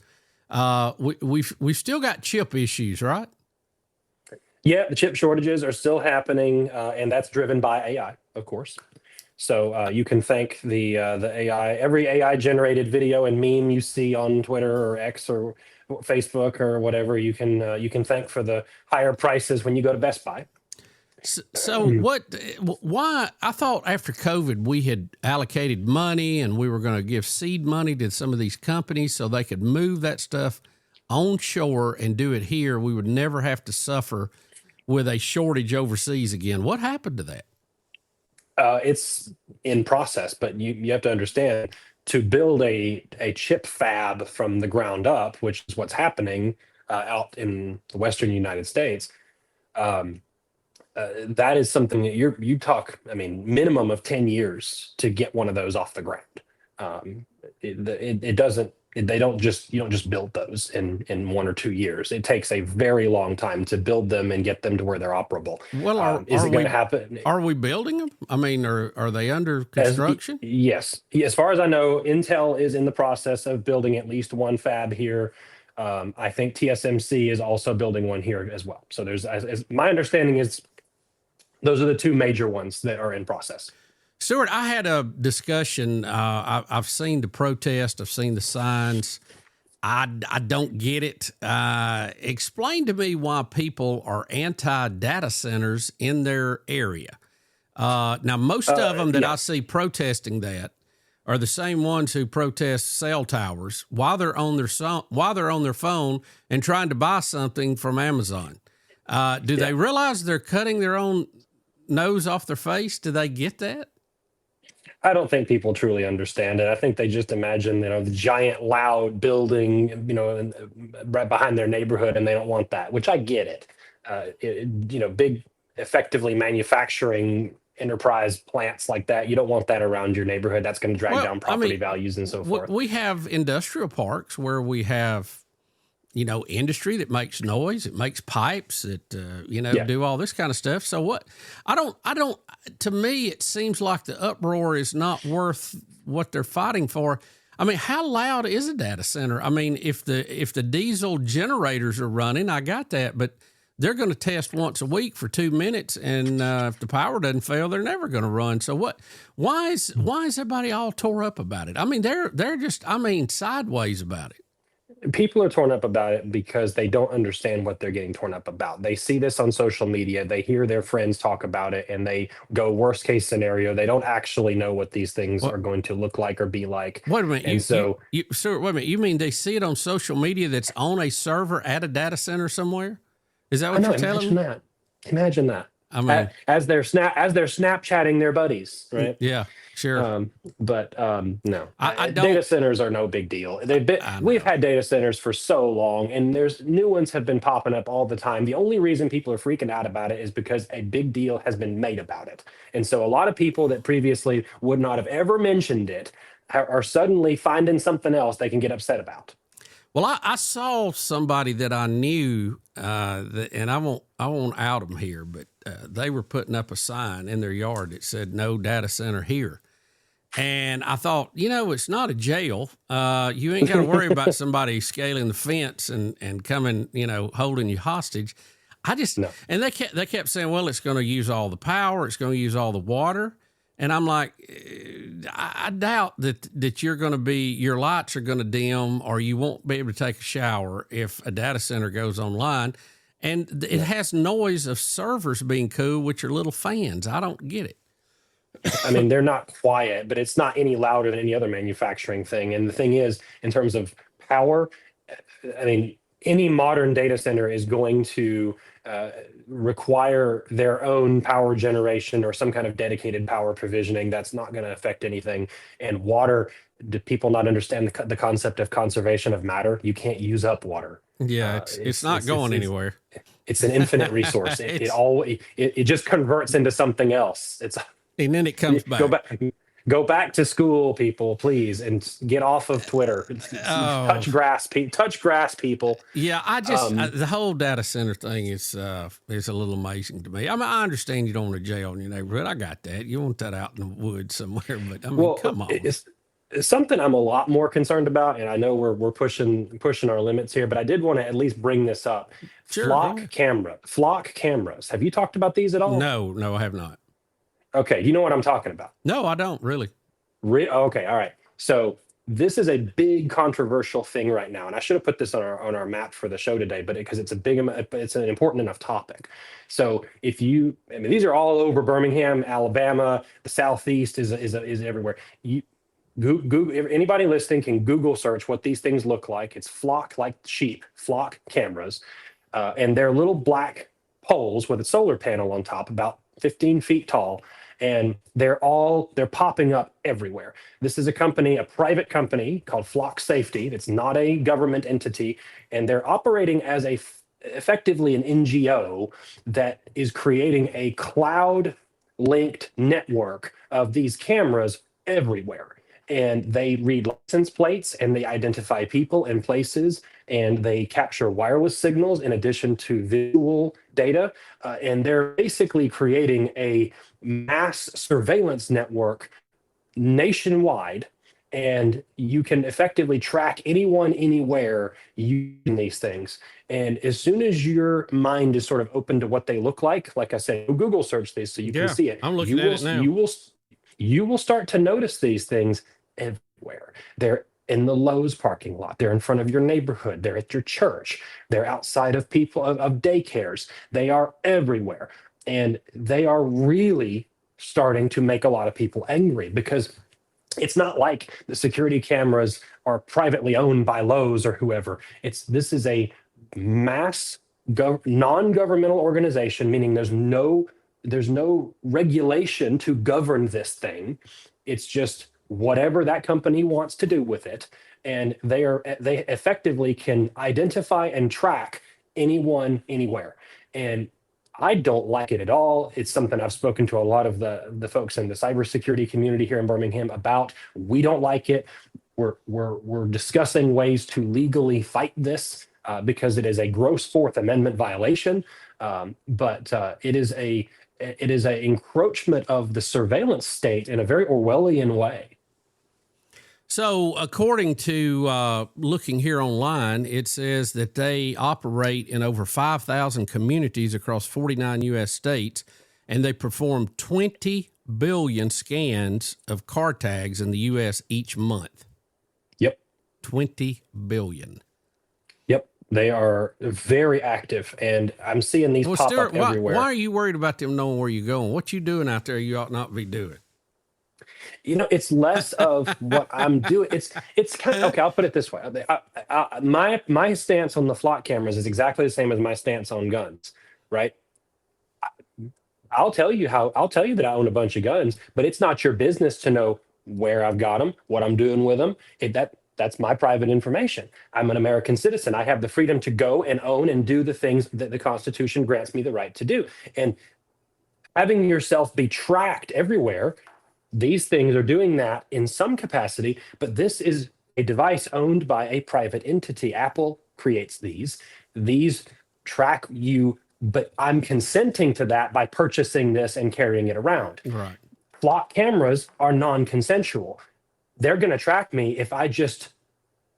We've still got chip issues, right? Yeah, the chip shortages are still happening, and that's driven by AI, of course. So you can thank the AI. Every AI generated video and meme you see on Twitter or X or Facebook or whatever, you can thank for the higher prices when you go to Best Buy. So why, I thought after COVID, we had allocated money and we were going to give seed money to some of these companies so they could move that stuff onshore and do it here. We would never have to suffer with a shortage overseas again. What happened to that? It's in process, but you have to understand, to build a chip fab from the ground up, which is what's happening out in the Western United States, that is something that you talk, I mean, minimum of 10 years to get one of those off the ground. It doesn't, you don't just build those in 1 or 2 years. It takes a very long time to build them and get them to where they're operable. Well, is it going to happen? Are we building them? I mean, are they under construction? Yes. As far as I know, Intel is in the process of building at least one fab here. I think TSMC is also building one here as well. So there's, as my understanding is, those are the two major ones that are in process. Stuart, I had a discussion. I've seen the protest. I've seen the signs. I don't get it. Explain to me why people are anti-data centers in their area. Now, most of them that I see protesting that are the same ones who protest cell towers while they're on their phone and trying to buy something from Amazon. Do they realize they're cutting their own nose off their face? Do they get that? I don't think people truly understand it. I think they just imagine, the giant loud building, right behind their neighborhood, and they don't want that, which I get it. Big, effectively manufacturing enterprise plants like that, you don't want that around your neighborhood. That's going to drag down property values and so forth. We have industrial parks where we have, industry that makes noise, it makes pipes, that, do all this kind of stuff. So to me, it seems like the uproar is not worth what they're fighting for. I mean, how loud is a data center? I mean, if the diesel generators are running, I got that, but they're going to test once a week for 2 minutes. And if the power doesn't fail, they're never going to run. So why is everybody all tore up about it? I mean, they're just, sideways about it. People are torn up about it because they don't understand what they're getting torn up about. They see this on social media, they hear their friends talk about it, and they go worst case scenario. They don't actually know what these things are going to look like or be like. Wait a minute. And sir, wait a minute. You mean they see it on social media that's on a server at a data center somewhere? Is that what you're telling me? Imagine that. I mean, as they're Snapchatting their buddies, right? Yeah, sure. No, data centers are no big deal. We've had data centers for so long, and there's new ones have been popping up all the time. The only reason people are freaking out about it is because a big deal has been made about it, and so a lot of people that previously would not have ever mentioned it are suddenly finding something else they can get upset about. Well, I saw somebody that I knew, and I won't out them here, but they were putting up a sign in their yard that said "No data center here," and I thought, it's not a jail. You ain't got to worry about somebody scaling the fence and coming, holding you hostage. And they kept saying, well, it's going to use all the power, it's going to use all the water. And I'm like, I doubt that your lights are going to dim, or you won't be able to take a shower if a data center goes online. And it has noise of servers being cooled, which are little fans. I don't get it. I mean, they're not quiet, but it's not any louder than any other manufacturing thing. And the thing is, in terms of power, I mean, any modern data center is going to require their own power generation or some kind of dedicated power provisioning. That's not going to affect anything. And water, do people not understand the concept of conservation of matter? You can't use up water. Yeah, it's not going anywhere. It's an infinite resource. It just converts into something else. And then it comes back. Go back to school, people, please, and get off of Twitter. Touch grass, people. Yeah, I just the whole data center thing is a little amazing to me. I mean, I understand you don't want to jail in your neighborhood. I got that. You want that out in the woods somewhere, but I mean, come on. It's something I'm a lot more concerned about, and I know we're pushing our limits here, but I did want to at least bring this up. Sure, Flock cameras. Have you talked about these at all? No, I have not. Okay, you know what I'm talking about? No, I don't really. Okay, all right. So this is a big controversial thing right now, and I should have put this on our map for the show today, but because it's an important enough topic. So these are all over Birmingham, Alabama, the Southeast is everywhere. Google, anybody listening can Google search what these things look like. It's flock, like sheep, flock cameras, and they're little black poles with a solar panel on top, about 15 feet tall. And they're popping up everywhere. This is a private company called Flock Safety. It's not a government entity, and they're operating as effectively an NGO that is creating a cloud-linked network of these cameras everywhere. And they read license plates, and they identify people and places, and they capture wireless signals in addition to visual data. And they're basically creating a mass surveillance network nationwide, and you can effectively track anyone anywhere using these things. And as soon as your mind is sort of open to what they look like I said, Google search these so you can see it. I'm looking at it now. You will start to notice these things everywhere. They're in the Lowe's parking lot. They're in front of your neighborhood. They're at your church. They're outside of of daycares. They are everywhere. And they are really starting to make a lot of people angry, because it's not like the security cameras are privately owned by Lowe's or whoever. This is a mass non-governmental organization, meaning there's no regulation to govern this thing. It's just whatever that company wants to do with it. And they effectively can identify and track anyone, anywhere. And I don't like it at all. It's something I've spoken to a lot of the folks in the cybersecurity community here in Birmingham about. We don't like it. We're discussing ways to legally fight this because it is a gross Fourth Amendment violation. But it is a encroachment of the surveillance state in a very Orwellian way. So according to looking here online, it says that they operate in over 5,000 communities across 49 U.S. states, and they perform 20 billion scans of car tags in the U.S. each month. Yep. 20 billion. Yep. They are very active, and I'm seeing these pop up everywhere. Why are you worried about them knowing where you're going? What you doing out there you ought not be doing? It's less of what I'm doing. It's kind of, okay, I'll put it this way. My stance on the flock cameras is exactly the same as my stance on guns, right? I'll tell you that I own a bunch of guns, but it's not your business to know where I've got them, what I'm doing with them. That's my private information. I'm an American citizen. I have the freedom to go and own and do the things that the Constitution grants me the right to do. And having yourself be tracked everywhere, these things are doing that in some capacity, but this is a device owned by a private entity. Apple creates these. These track you, but I'm consenting to that by purchasing this and carrying it around. Right. Flock cameras are non-consensual. They're going to track me if I just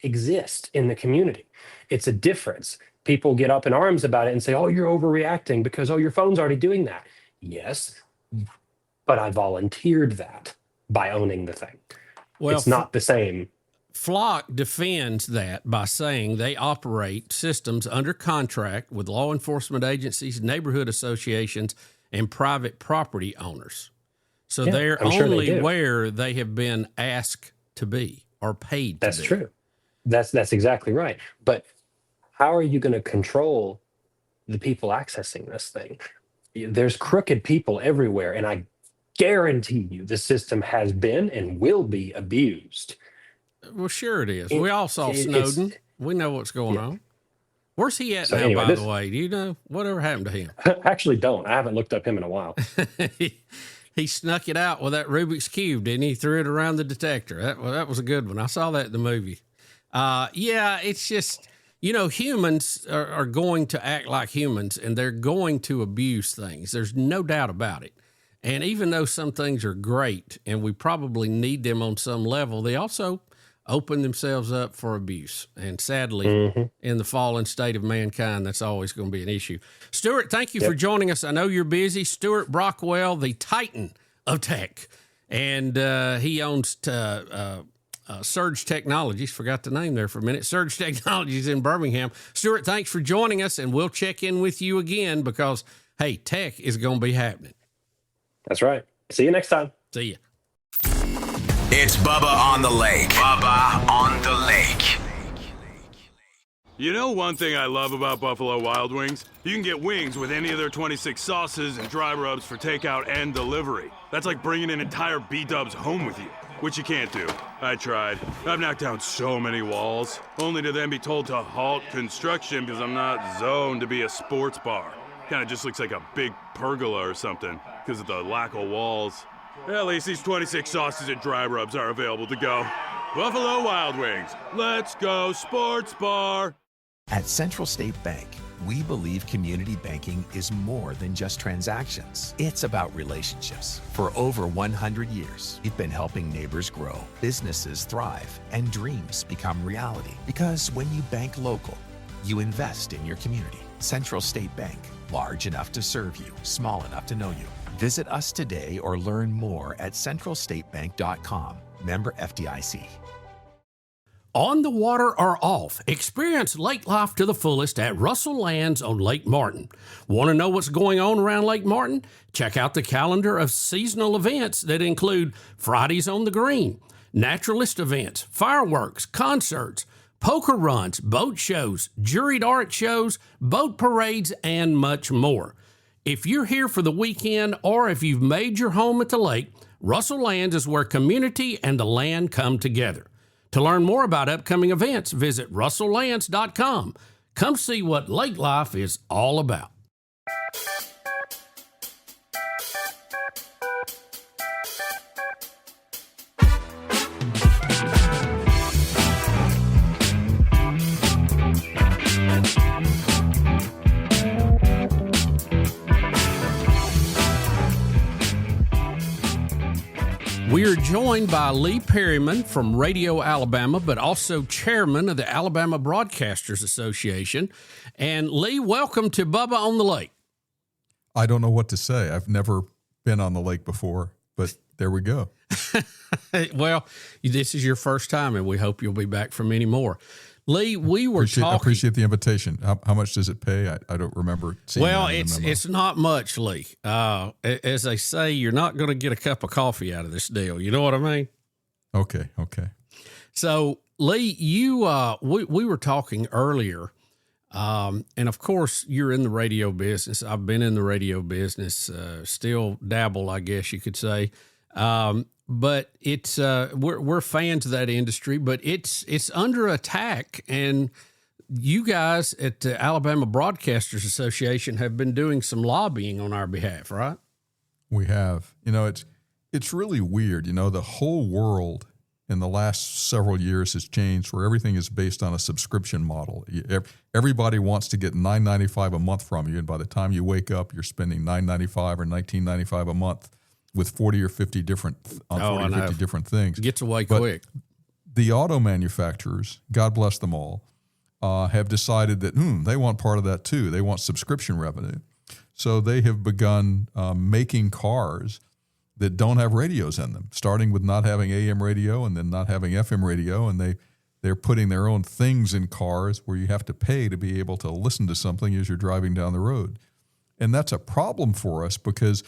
exist in the community. It's a difference. People get up in arms about it and say, oh, you're overreacting because, oh, your phone's already doing that. Yes, but I volunteered that by owning the thing. Well, it's not the same. Flock defends that by saying they operate systems under contract with law enforcement agencies, neighborhood associations, and private property owners. So they're only where they have been asked to be or paid to be. That's true. That's exactly right. But how are you going to control the people accessing this thing? There's crooked people everywhere, and I guarantee you the system has been and will be abused. Well, sure it is. We all saw Snowden. We know what's going on. Where's he at now, by the way? Do you know whatever happened to him? I actually don't. I haven't looked up him in a while. he snuck it out with that Rubik's Cube, didn't he? Threw it around the detector. That was a good one. I saw that in the movie. Yeah, it's just, humans are going to act like humans, and they're going to abuse things. There's no doubt about it. And even though some things are great and we probably need them on some level, they also open themselves up for abuse. And sadly, in the fallen state of mankind, that's always going to be an issue. Stuart, thank you for joining us. I know you're busy. Stuart Brockwell, the titan of tech. And he owns Surge Technologies. Forgot the name there for a minute. Surge Technologies in Birmingham. Stuart, thanks for joining us, and we'll check in with you again because, hey, tech is going to be happening. That's right. See you next time. See you. It's Bubba on the Lake. Bubba on the Lake. You know one thing I love about Buffalo Wild Wings? You can get wings with any of their 26 sauces and dry rubs for takeout and delivery. That's like bringing an entire B-dubs home with you, which you can't do. I tried. I've knocked down so many walls, only to then be told to halt construction because I'm not zoned to be a sports bar. Kind of just looks like a big pergola or something because of the lack of walls. At least these 26 sauces and dry rubs are available to go. Buffalo Wild Wings. Let's go sports bar. At Central State Bank, we believe community banking is more than just transactions. It's about relationships. For over 100 years, we've been helping neighbors grow, businesses thrive, and dreams become reality. Because when you bank local, you invest in your community. Central State Bank, large enough to serve you, small enough to know you. Visit us today or learn more at centralstatebank.com. Member FDIC. On the water or off, experience lake life to the fullest at Russell Lands on Lake Martin. Want to know what's going on around Lake Martin? Check out the calendar of seasonal events that include Fridays on the Green, naturalist events, fireworks, concerts, poker runs, boat shows, juried art shows, boat parades, and much more. If you're here for the weekend or if you've made your home at the lake, Russell Lands is where community and the land come together. To learn more about upcoming events, visit russelllands.com. Come see what lake life is all about. We are joined by Lee Perryman from Radio Alabama, but also chairman of the Alabama Broadcasters Association. And Lee, welcome to Bubba on the Lake. I don't know what to say. I've never been on the lake before, but there we go. Well, this is your first time, and we hope you'll be back for many more. Lee, we were talking. I appreciate the invitation. How much does it pay? I don't remember seeing Well, that in the memo. it's not much, Lee. As they say, you're not going to get a cup of coffee out of this deal. You know what I mean? Okay. So, Lee, we were talking earlier, and of course, you're in the radio business. I've been in the radio business, still dabble, I guess you could say. But it's we're fans of that industry, but it's under attack, and you guys at the Alabama Broadcasters Association have been doing some lobbying on our behalf, right? We have. It's really weird. The whole world in the last several years has changed, where everything is based on a subscription model. Everybody wants to get $9.95 a month from you, and by the time you wake up, you're spending $9.95 or $19.95 a month with 40 or 50 different things. Gets away quick. The auto manufacturers, God bless them all, have decided that they want part of that too. They want subscription revenue. So they have begun making cars that don't have radios in them, starting with not having AM radio and then not having FM radio, and they're putting their own things in cars where you have to pay to be able to listen to something as you're driving down the road. And that's a problem for us because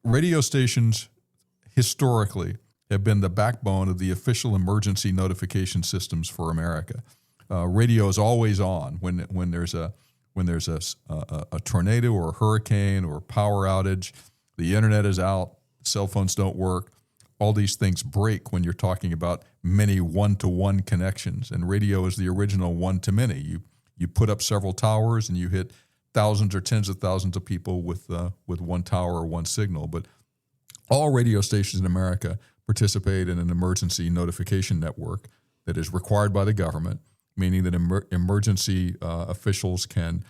radio stations historically have been the backbone of the official emergency notification systems for America. Radio is always on when there's a tornado or a hurricane or a power outage. The internet is out. Cell phones don't work. All these things break when you're talking about many one-to-one connections, and radio is the original one-to-many. You put up several towers and you hit thousands or tens of thousands of people with one tower or one signal. But All radio stations in America participate in an emergency notification network that is required by the government, meaning that emergency officials can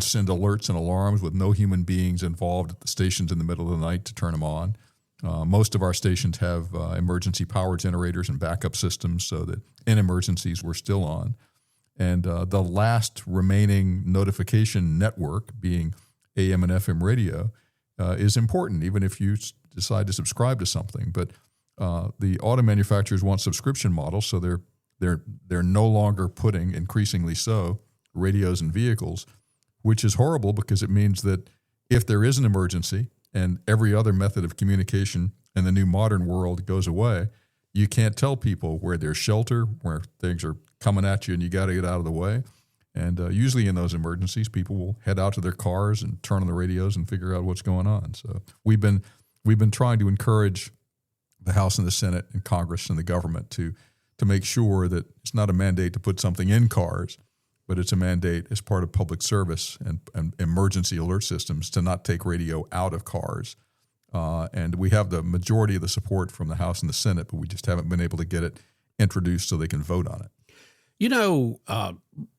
send alerts and alarms with no human beings involved at the stations in the middle of the night to turn them on. Most of our stations have emergency power generators and backup systems so that in emergencies we're still on. And the last remaining notification network, being AM and FM radio, is important, even if you decide to subscribe to something. But the auto manufacturers want subscription models, so they're no longer putting, increasingly so, radios in vehicles, which is horrible because it means that if there is an emergency and every other method of communication in the new modern world goes away, you can't tell people where there's shelter, where things are coming at you, and you got to get out of the way. And usually in those emergencies, people will head out to their cars and turn on the radios and figure out what's going on. So we've been trying to encourage the House and the Senate and Congress and the government to make sure that it's not a mandate to put something in cars, but it's a mandate as part of public service and emergency alert systems to not take radio out of cars. And we have the majority of the support from the House and the Senate, but we just haven't been able to get it introduced so they can vote on it. You know,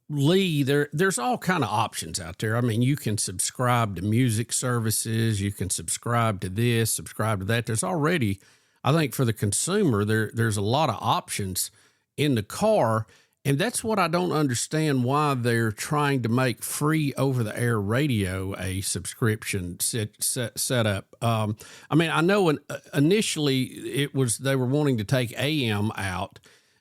Lee, there's all kind of options out there. I mean, you can subscribe to music services, you can subscribe to this, subscribe to that. There's already, I think, for the consumer, there's a lot of options in the car. And that's what I don't understand, why they're trying to make free over-the-air radio a subscription setup. I mean, I know initially they were wanting to take AM out,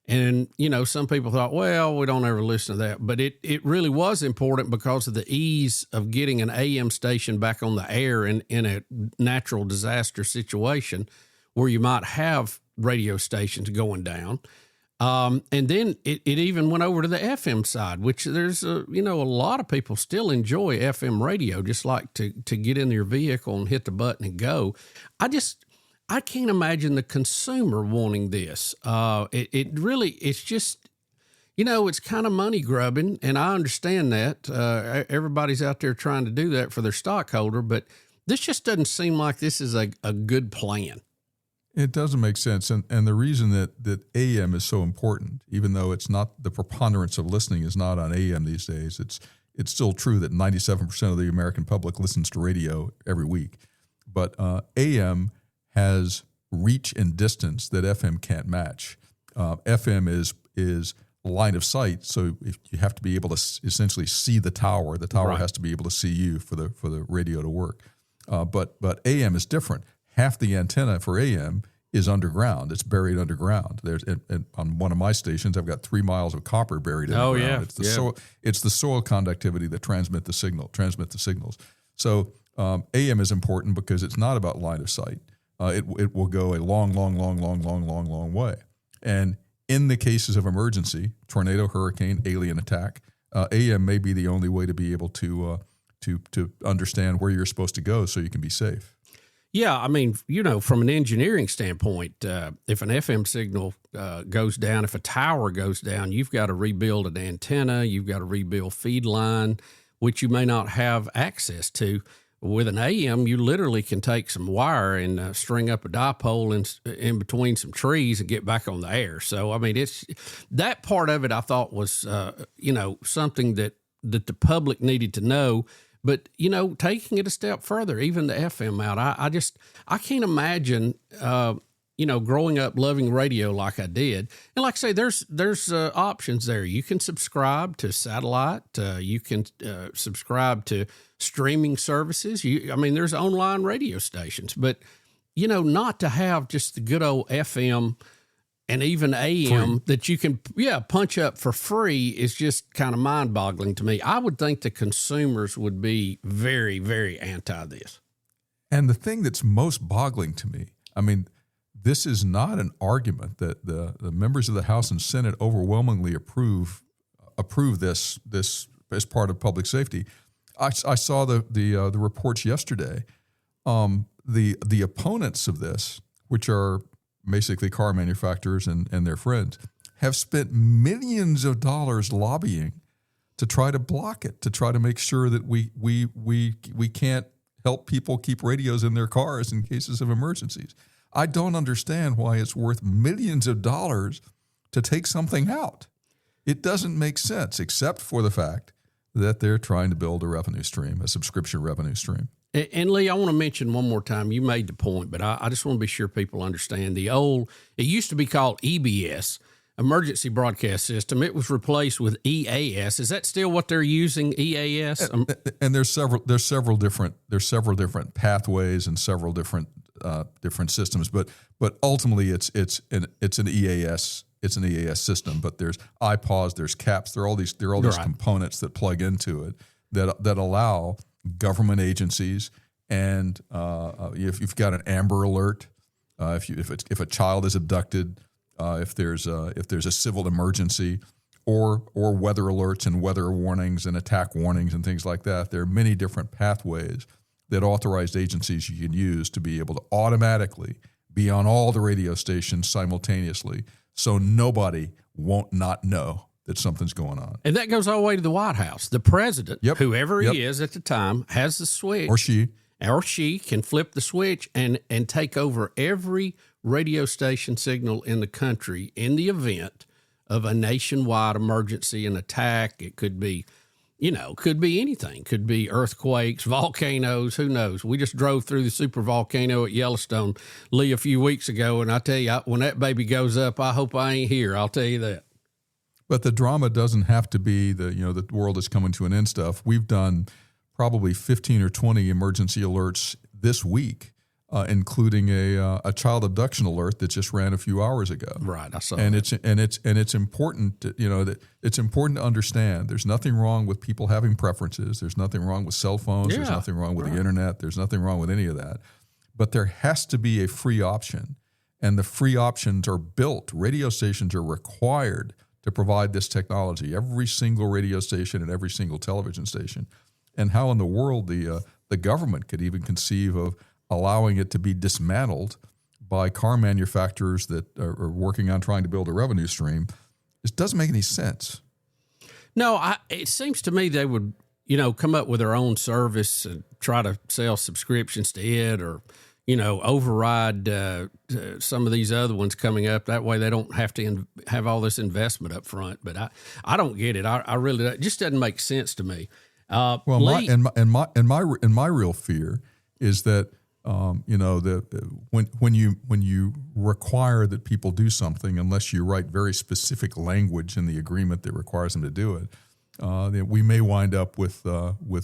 and, you know, some people thought, well, we don't ever listen to that. But it really was important because of the ease of getting an AM station back on the air in a natural disaster situation where you might have radio stations going down. And then it even went over to the FM side, which there's a lot of people still enjoy FM radio, just like to get in your vehicle and hit the button and go. I can't imagine the consumer wanting this. It's just, it's kind of money grubbing, and I understand that. Everybody's out there trying to do that for their stockholder, but this just doesn't seem like this is a good plan. It doesn't make sense. And the reason that AM is so important, even though it's not, the preponderance of listening is not on AM these days, it's still true that 97% of the American public listens to radio every week. But AM has reach and distance that FM can't match. FM is line of sight, so if you have to be able to essentially see the tower. The tower has to be able to see you for the radio to work. But AM is different. Half the antenna for AM is underground. It's buried underground. On one of my stations, I've got 3 miles of copper buried underground. It's the soil conductivity that transmit the signals. So AM is important because it's not about line of sight. It will go a long way. And in the cases of emergency, tornado, hurricane, alien attack, AM may be the only way to be able to understand where you're supposed to go so you can be safe. Yeah, I mean, from an engineering standpoint, if an FM signal goes down, if a tower goes down, you've got to rebuild an antenna, you've got to rebuild feed line, which you may not have access to. With an AM, you literally can take some wire and string up a dipole in between some trees and get back on the air. So, I mean, it's that part of it I thought was, something that the public needed to know. But, taking it a step further, even the FM out, I can't imagine, growing up loving radio like I did. And like I say, there's options there. You can subscribe to satellite. You can subscribe to streaming services. There's online radio stations. But, not to have just the good old FM and even AM that you can, punch up for free is just kind of mind-boggling to me. I would think the consumers would be very, very anti this. And the thing that's most boggling to me, this is not an argument that the members of the House and Senate overwhelmingly approve this as part of public safety. I saw the reports yesterday. The opponents of this, which are basically car manufacturers and their friends, have spent millions of dollars lobbying to try to block it, to try to make sure that we can't help people keep radios in their cars in cases of emergencies. I don't understand why it's worth millions of dollars to take something out. It doesn't make sense, except for the fact that they're trying to build a revenue stream, a subscription revenue stream. And Lee, I want to mention one more time, you made the point, but I just want to be sure people understand it used to be called EBS, Emergency Broadcast System. It was replaced with EAS. Is that still what they're using, EAS? And there's several different pathways and several different systems, but ultimately it's an EAS. It's an EAS system, but there's iPaws, there's CAPS, there are all these components that plug into it that allow government agencies, and if you've got an Amber Alert, if a child is abducted, if there's a civil emergency, or weather alerts and weather warnings and attack warnings and things like that, there are many different pathways that authorized agencies you can use to be able to automatically be on all the radio stations simultaneously, so nobody won't not know that something's going on. And that goes all the way to the White House. The president, whoever he is at the time, has the switch. Or she can flip the switch and take over every radio station signal in the country in the event of a nationwide emergency, an attack. It could be, could be anything. Could be earthquakes, volcanoes, who knows? We just drove through the super volcano at Yellowstone, Lee, a few weeks ago, and I tell you, when that baby goes up, I hope I ain't here. I'll tell you that. But the drama doesn't have to be the world is coming to an end stuff. We've done probably 15 or 20 emergency alerts this week, including a child abduction alert that just ran a few hours ago. Right, I saw that. It's important to, that it's important to understand. There's nothing wrong with people having preferences. There's nothing wrong with cell phones. There's nothing wrong with the internet. There's nothing wrong with any of that. But there has to be a free option, and the free options are built. Radio stations are required to provide this technology. Every single radio station and every single television station. And how in the world the government could even conceive of allowing it to be dismantled by car manufacturers that are working on trying to build a revenue stream, it doesn't make any sense. No, it seems to me they would, come up with their own service and try to sell subscriptions to it, or, override some of these other ones coming up. That way they don't have to have all this investment up front. But I don't get it. I really, it just doesn't make sense to me. Lee, my real fear is that when you require that people do something, unless you write very specific language in the agreement that requires them to do it, we may wind up with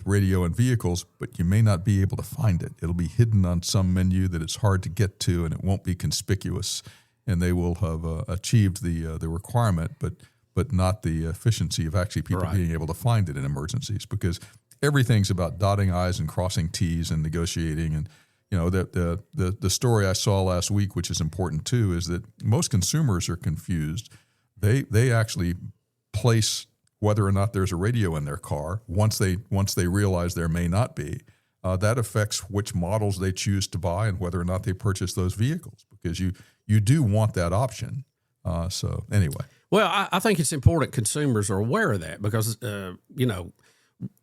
radio in vehicles, but you may not be able to find it. It'll be hidden on some menu that it's hard to get to, and it won't be conspicuous. And they will have achieved the requirement, but not the efficiency of actually people being able to find it in emergencies, because everything's about dotting I's and crossing T's and negotiating. And the story I saw last week, which is important too, is that most consumers are confused. They actually place whether or not there's a radio in their car once they realize there may not be. That affects which models they choose to buy and whether or not they purchase those vehicles, because you do want that option. So anyway. Well, I think it's important consumers are aware of that, because,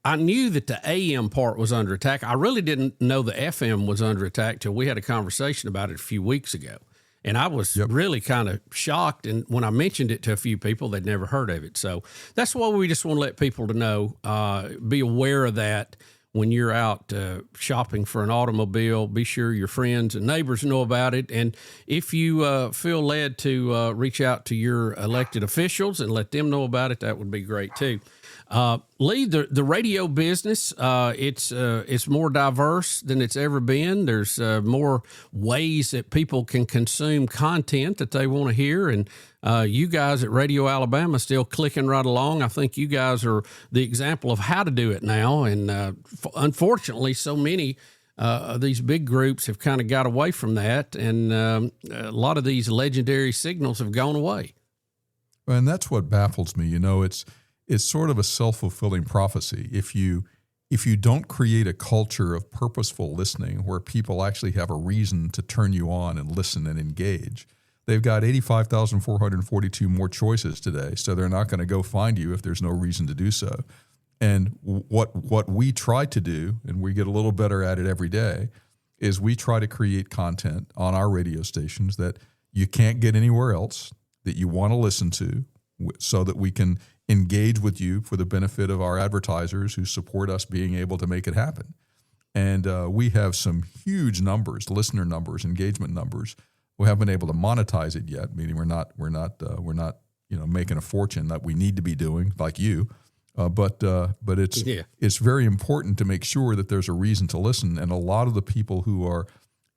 I knew that the AM part was under attack. I really didn't know the FM was under attack till we had a conversation about it a few weeks ago. And I was really kind of shocked. And when I mentioned it to a few people, they'd never heard of it. So that's why we just want to let people to know, be aware of that. When you're out shopping for an automobile, be sure your friends and neighbors know about it. And if you feel led to reach out to your elected officials and let them know about it, that would be great too. Lee, the radio business, it's more diverse than it's ever been. There's more ways that people can consume content that they want to hear. And you guys at Radio Alabama still clicking right along. I think you guys are the example of how to do it now. And unfortunately, so many these big groups have kind of got away from that. And a lot of these legendary signals have gone away. And that's what baffles me. It's sort of a self-fulfilling prophecy. If you don't create a culture of purposeful listening where people actually have a reason to turn you on and listen and engage, they've got 85,442 more choices today, so they're not going to go find you if there's no reason to do so. And what we try to do, and we get a little better at it every day, is we try to create content on our radio stations that you can't get anywhere else, that you want to listen to, so that we can engage with you for the benefit of our advertisers who support us being able to make it happen. And we have some huge numbers, listener numbers, engagement numbers. We haven't been able to monetize it yet, meaning we're not making a fortune that we need to be doing, like you. But it's very important to make sure that there's a reason to listen. And a lot of the people who are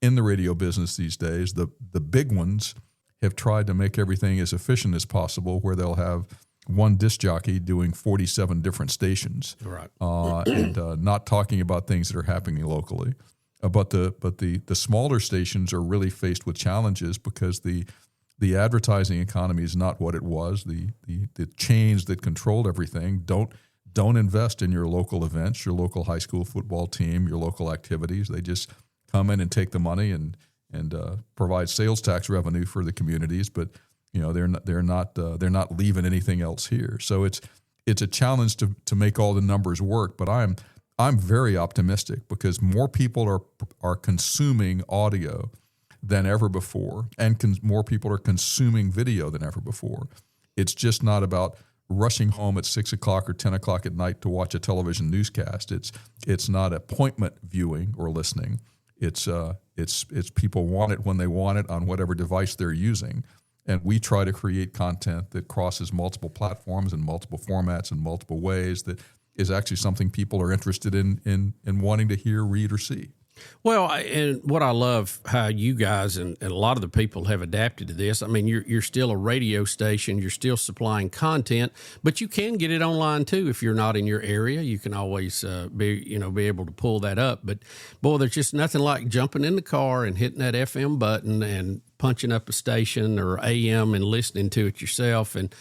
in the radio business these days, the big ones, have tried to make everything as efficient as possible, where they'll have one disc jockey doing 47 different stations, right? And not talking about things that are happening locally. But the smaller stations are really faced with challenges because the advertising economy is not what it was. The chains that controlled everything don't invest in your local events, your local high school football team, your local activities. They just come in and take the money and provide sales tax revenue for the communities, but they're not leaving anything else here. So it's a challenge to make all the numbers work. But I'm very optimistic because more people are consuming audio than ever before, and more people are consuming video than ever before. It's just not about rushing home at 6 o'clock or 10 o'clock at night to watch a television newscast. It's not appointment viewing or listening. It's people want it when they want it on whatever device they're using. And we try to create content that crosses multiple platforms and multiple formats and multiple ways that is actually something people are interested in wanting to hear, read, or see. Well, and what I love how you guys and a lot of the people have adapted to this. I mean, you're still a radio station, you're still supplying content, but you can get it online too. If you're not in your area, you can always be able to pull that up. But boy, there's just nothing like jumping in the car and hitting that FM button and punching up a station or AM and listening to it yourself, and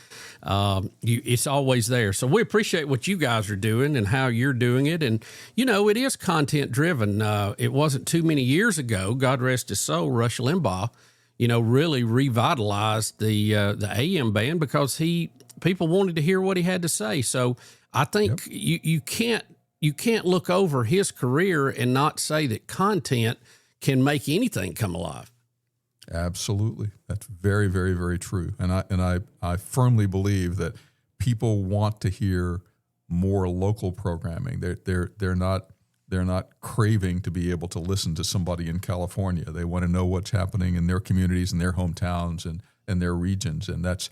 it's always there. So we appreciate what you guys are doing and how you're doing it. And it is content driven. It wasn't too many years ago, God rest his soul, Rush Limbaugh, really revitalized the AM band because people wanted to hear what he had to say. So I think you can't look over his career and not say that content can make anything come alive. Absolutely. That's very, very, very true. And I firmly believe that people want to hear more local programming. They're not craving to be able to listen to somebody in California. They want to know what's happening in their communities and their hometowns and their regions. And that's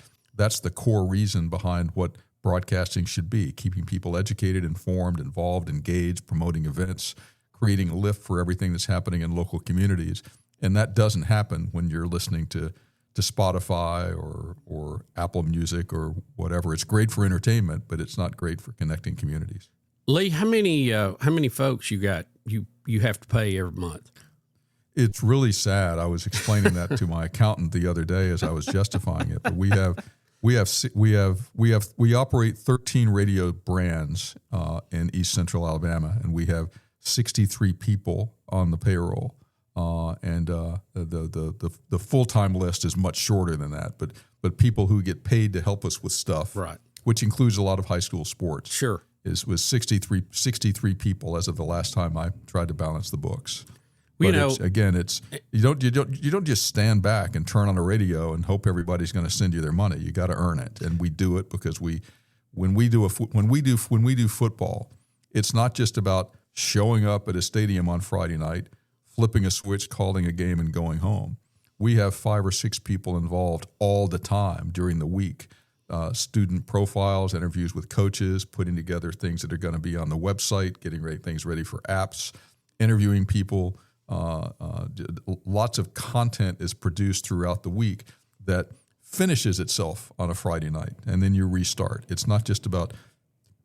the core reason behind what broadcasting should be, keeping people educated, informed, involved, engaged, promoting events, creating a lift for everything that's happening in local communities. And that doesn't happen when you're listening to Spotify or Apple Music or whatever. It's great for entertainment, but it's not great for connecting communities. Lee, how many folks you got you have to pay every month? It's really sad. I was explaining that to my accountant the other day as I was justifying it. But we operate 13 radio brands in East Central Alabama, and we have 63 people on the payroll. The full-time list is much shorter than that, but people who get paid to help us with stuff, right, which includes a lot of high school sports, sure, was 63 people as of the last time I tried to balance the books. Well, But you don't just stand back and turn on a radio and hope everybody's going to send you their money. You got to earn it, and we do it because when we do football, it's not just about showing up at a stadium on Friday night, flipping a switch, calling a game, and going home. We have 5 or 6 people involved all the time during the week. Student profiles, interviews with coaches, putting together things that are going to be on the website, getting things ready for apps, interviewing people. Lots of content is produced throughout the week that finishes itself on a Friday night, and then you restart. It's not just about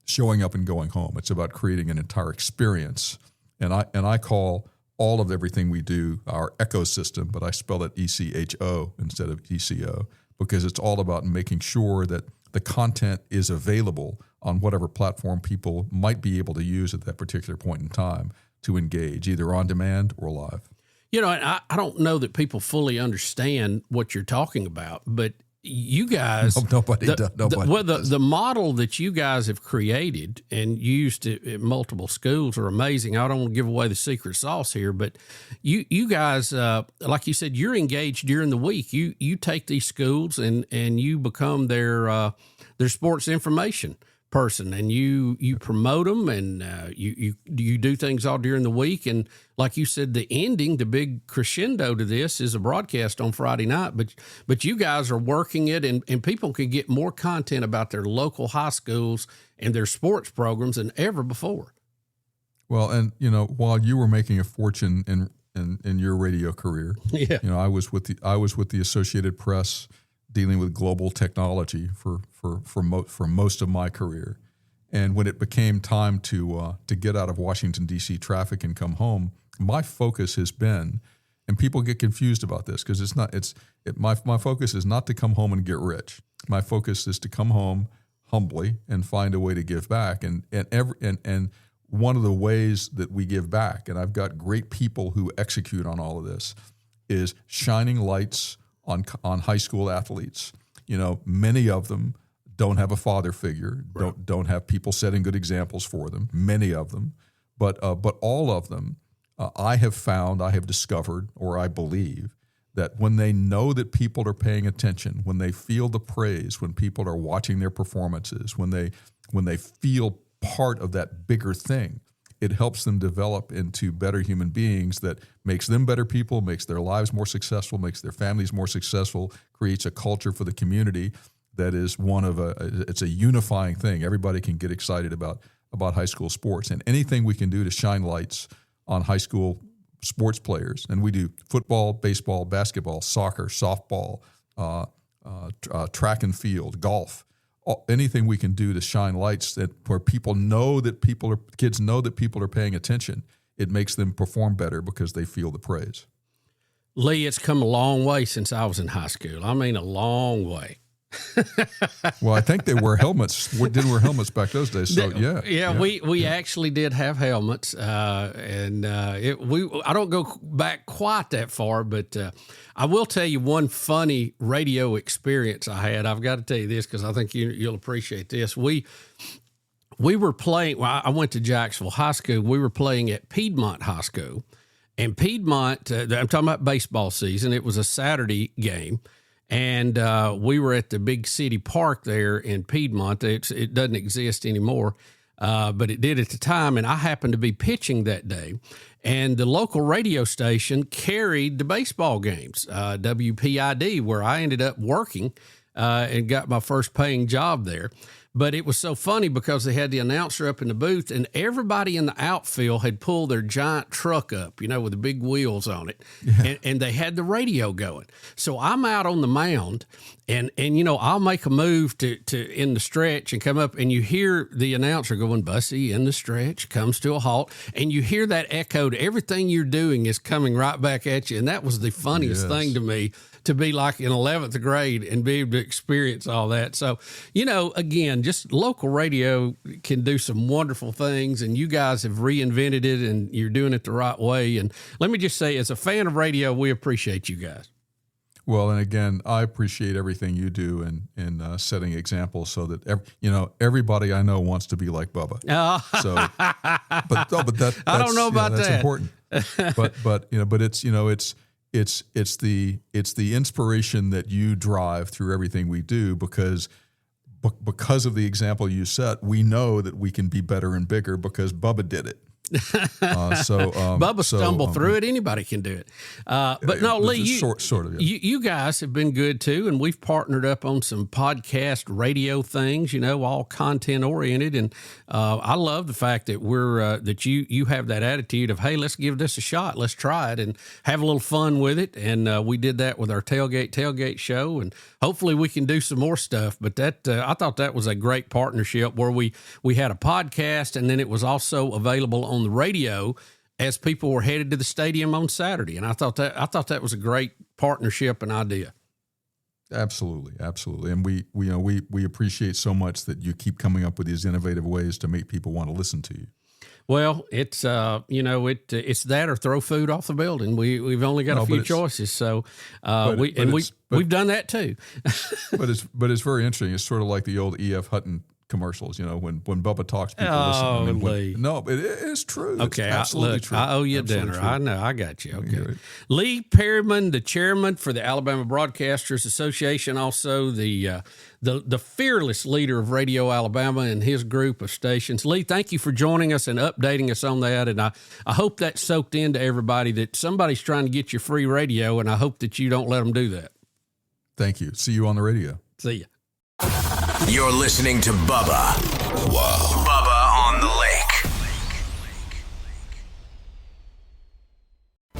showing up and going home. It's about creating an entire experience. And I call all of everything we do our ecosystem, but I spell it ECHO instead of ECO, because it's all about making sure that the content is available on whatever platform people might be able to use at that particular point in time to engage, either on demand or live. I don't know that people fully understand what you're talking about, but you guys, Nobody does. The model that you guys have created and used at multiple schools are amazing. I don't want to give away the secret sauce here, but you guys, like you said, you're engaged during the week. You take these schools and you become their sports information person, and you promote them, and you do things all during the week. And like you said, the ending, the big crescendo to this is a broadcast on Friday night, but you guys are working it, and people can get more content about their local high schools and their sports programs than ever before. Well, and while you were making a fortune in your radio career, yeah, I was with the Associated Press dealing with global technology for most of my career. And when it became time to get out of Washington, D.C. traffic and come home, my focus has been, and people get confused about this because my focus is not to come home and get rich. My focus is to come home humbly and find a way to give back. And one of the ways that we give back, and I've got great people who execute on all of this, is shining lights on high school athletes. Many of them don't have a father figure, don't have people setting good examples for them. Many of them, but all of them, I have discovered, or I believe, that when they know that people are paying attention, when they feel the praise, when people are watching their performances, when they feel part of that bigger thing, it helps them develop into better human beings that makes them better people, makes their lives more successful, makes their families more successful, creates a culture for the community that is it's a unifying thing. Everybody can get excited about high school sports, and anything we can do to shine lights on high school sports players. And we do football, baseball, basketball, soccer, softball, track and field, golf. Anything we can do to shine lights where people know that kids know that people are paying attention, it makes them perform better because they feel the praise. Lee, it's come a long way since I was in high school. I mean, a long way. Well, I think they wear helmets. Didn't wear helmets back those days. So yeah. We actually did have helmets, and I don't go back quite that far, but I will tell you one funny radio experience I had. I've got to tell you this because I think you'll appreciate this. We were playing. Well, I went to Jacksonville High School. We were playing at Piedmont High School, and Piedmont. I'm talking about baseball season. It was a Saturday game. And we were at the big city park there in Piedmont. It doesn't exist anymore, but it did at the time. And I happened to be pitching that day. And the local radio station carried the baseball games, WPID, where I ended up working and got my first paying job there. But it was so funny because they had the announcer up in the booth, and everybody in the outfield had pulled their giant truck up, with the big wheels on it, and they had the radio going. So I'm out on the mound, and I'll make a move to in the stretch and come up, and you hear the announcer going, "Bussy in the stretch, comes to a halt," and you hear that echoed. Everything you're doing is coming right back at you, and that was the funniest thing to me, to be like in 11th grade and be able to experience all that. So, again, just local radio can do some wonderful things, and you guys have reinvented it, and you're doing it the right way. And let me just say, as a fan of radio, we appreciate you guys. Well, and again, I appreciate everything you do in setting examples so that everybody I know wants to be like Bubba. So, but that's I don't know about that's that. important. But it's the inspiration that you drive through everything we do because of the example you set. We know that we can be better and bigger because Bubba did it. Bubba stumbled through it. Anybody can do it. But no, Lee, you guys have been good too, and we've partnered up on some podcast radio things. All content oriented, and I love the fact that we're that you have that attitude of, hey, let's give this a shot, let's try it, and have a little fun with it. And we did that with our tailgate show, and hopefully we can do some more stuff. But that I thought that was a great partnership where we had a podcast, and then it was also available on the radio as people were headed to the stadium on Saturday. And I thought that was a great partnership and idea. Absolutely. And we appreciate so much that you keep coming up with these innovative ways to make people want to listen to you. Well, it's it's that or throw food off the building. We've only got a few choices, so we've done that too. but it's very interesting. It's sort of like the old E.F. Hutton commercials. When Bubba talks, people listen. Lee. No, it is true. Okay, it's absolutely true. I owe you absolutely dinner. True. I know. I got you. Okay. Lee Perryman, the chairman for the Alabama Broadcasters Association, also the fearless leader of Radio Alabama and his group of stations. Lee, thank you for joining us and updating us on that. And I hope that soaked into everybody that somebody's trying to get you free radio, and I hope that you don't let them do that. Thank you. See you on the radio. See ya. You're listening to Bubba. Whoa. Bubba on the Lake.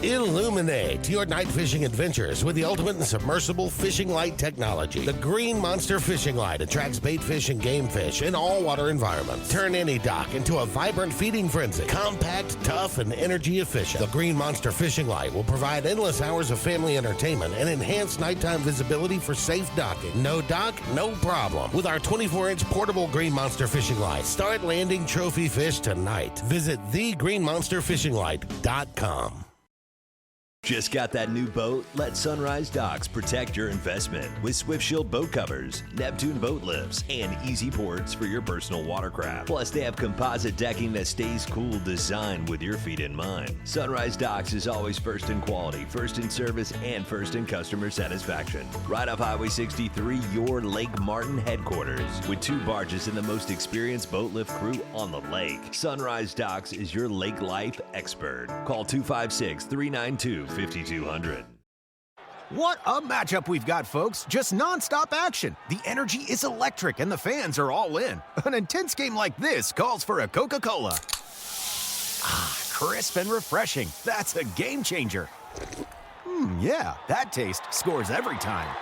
Illuminate your night fishing adventures with the ultimate in submersible fishing light technology. The Green Monster Fishing Light attracts bait fish and game fish in all water environments. Turn any dock into a vibrant feeding frenzy. Compact, tough, and energy efficient. The Green Monster Fishing Light will provide endless hours of family entertainment and enhanced nighttime visibility for safe docking. No dock, no problem. With our 24-inch portable Green Monster Fishing Light, start landing trophy fish tonight. Visit thegreenmonsterfishinglight.com. Just got that new boat? Let Sunrise Docks protect your investment with Swift Shield boat covers, Neptune boat lifts, and easy ports for your personal watercraft. Plus, they have composite decking that stays cool, designed with your feet in mind. Sunrise Docks is always first in quality, first in service, and first in customer satisfaction. Right off Highway 63, your Lake Martin headquarters, with 2 barges and the most experienced boat lift crew on the lake. Sunrise Docks is your lake life expert. Call 256-392-5200. What a matchup we've got, folks. Just nonstop action. The energy is electric and the fans are all in. An intense game like this calls for a Coca-Cola. Crisp and refreshing. That's a game changer. Yeah, that taste scores every time.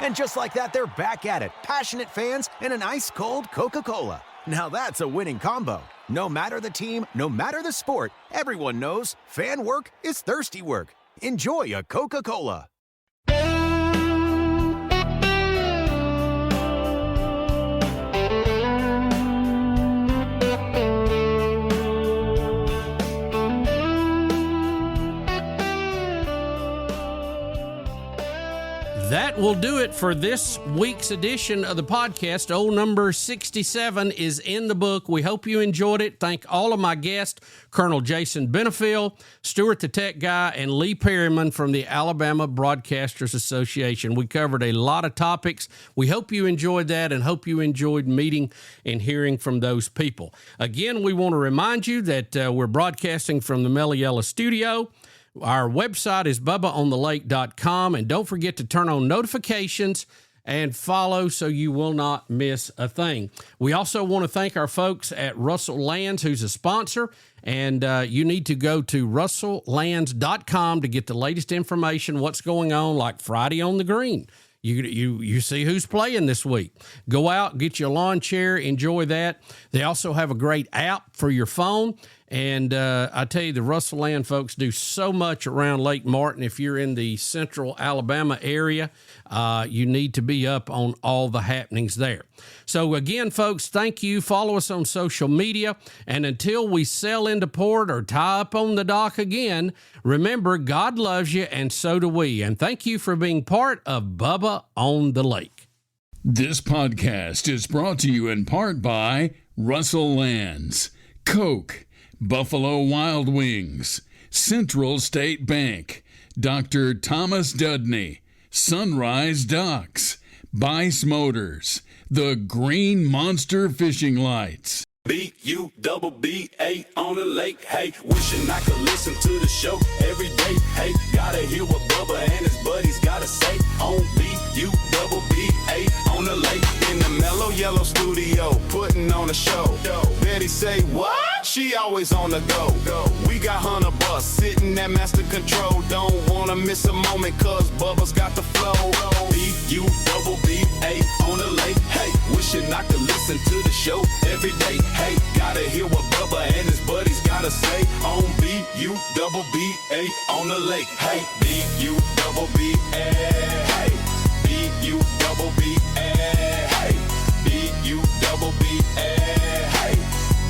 And just like that, they're back at it. Passionate fans and an ice-cold Coca-Cola. Now that's a winning combo. No matter the team, no matter the sport, everyone knows fan work is thirsty work. Enjoy a Coca-Cola. That will do it for this week's edition of the podcast. Old number 67 is in the book. We hope you enjoyed it. Thank all of my guests, Colonel Jason Benefiel, Stuart the Tech Guy, and Lee Perryman from the Alabama Broadcasters Association. We covered a lot of topics. We hope you enjoyed that and hope you enjoyed meeting and hearing from those people. Again, we want to remind you that we're broadcasting from the Mello Yellow studio. Our website is bubbaonthelake.com, and don't forget to turn on notifications and follow so you will not miss a thing. We also want to thank our folks at Russell Lands, who's a sponsor, and you need to go to russelllands.com to get the latest information, what's going on, like Friday on the Green. You see who's playing this week. Go out, get your lawn chair, enjoy that. They also have a great app for your phone. And I tell you, the Russell Land folks do so much around Lake Martin. If you're in the central Alabama area, you need to be up on all the happenings there. So again, folks, thank you. Follow us on social media. And until we sail into port or tie up on the dock again, remember, God loves you, and so do we. And thank you for being part of Bubba on the Lake. This podcast is brought to you in part by Russell Lands, Coke, Buffalo Wild Wings, Central State Bank, Dr. Thomas Dudney, Sunrise Docks, Bice Motors, the Green Monster Fishing Lights. B-U-double-B-A on the lake, hey, wishing I could listen to the show every day, hey, gotta hear what Bubba and his buddies gotta say on B-U-double-B-A on the lake, in the Mello Yellow studio, putting on a show. Betty say, what? She always on the go. We got Hunter Bus sitting at master control, don't wanna miss a moment, cause Bubba's got the flow. B-U-double-B-A on the lake, hey, wishing I could listen to the show every day. Hey, gotta hear what Bubba and his buddies gotta say on B-U-double-B-A on the lake. Hey, B-U-double-B-A. Hey, B-U-double-B-A. Hey, B-U-double-B-A. Hey,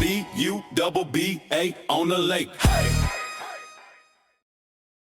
B-U-double-B-A. hey, on the lake. Hey.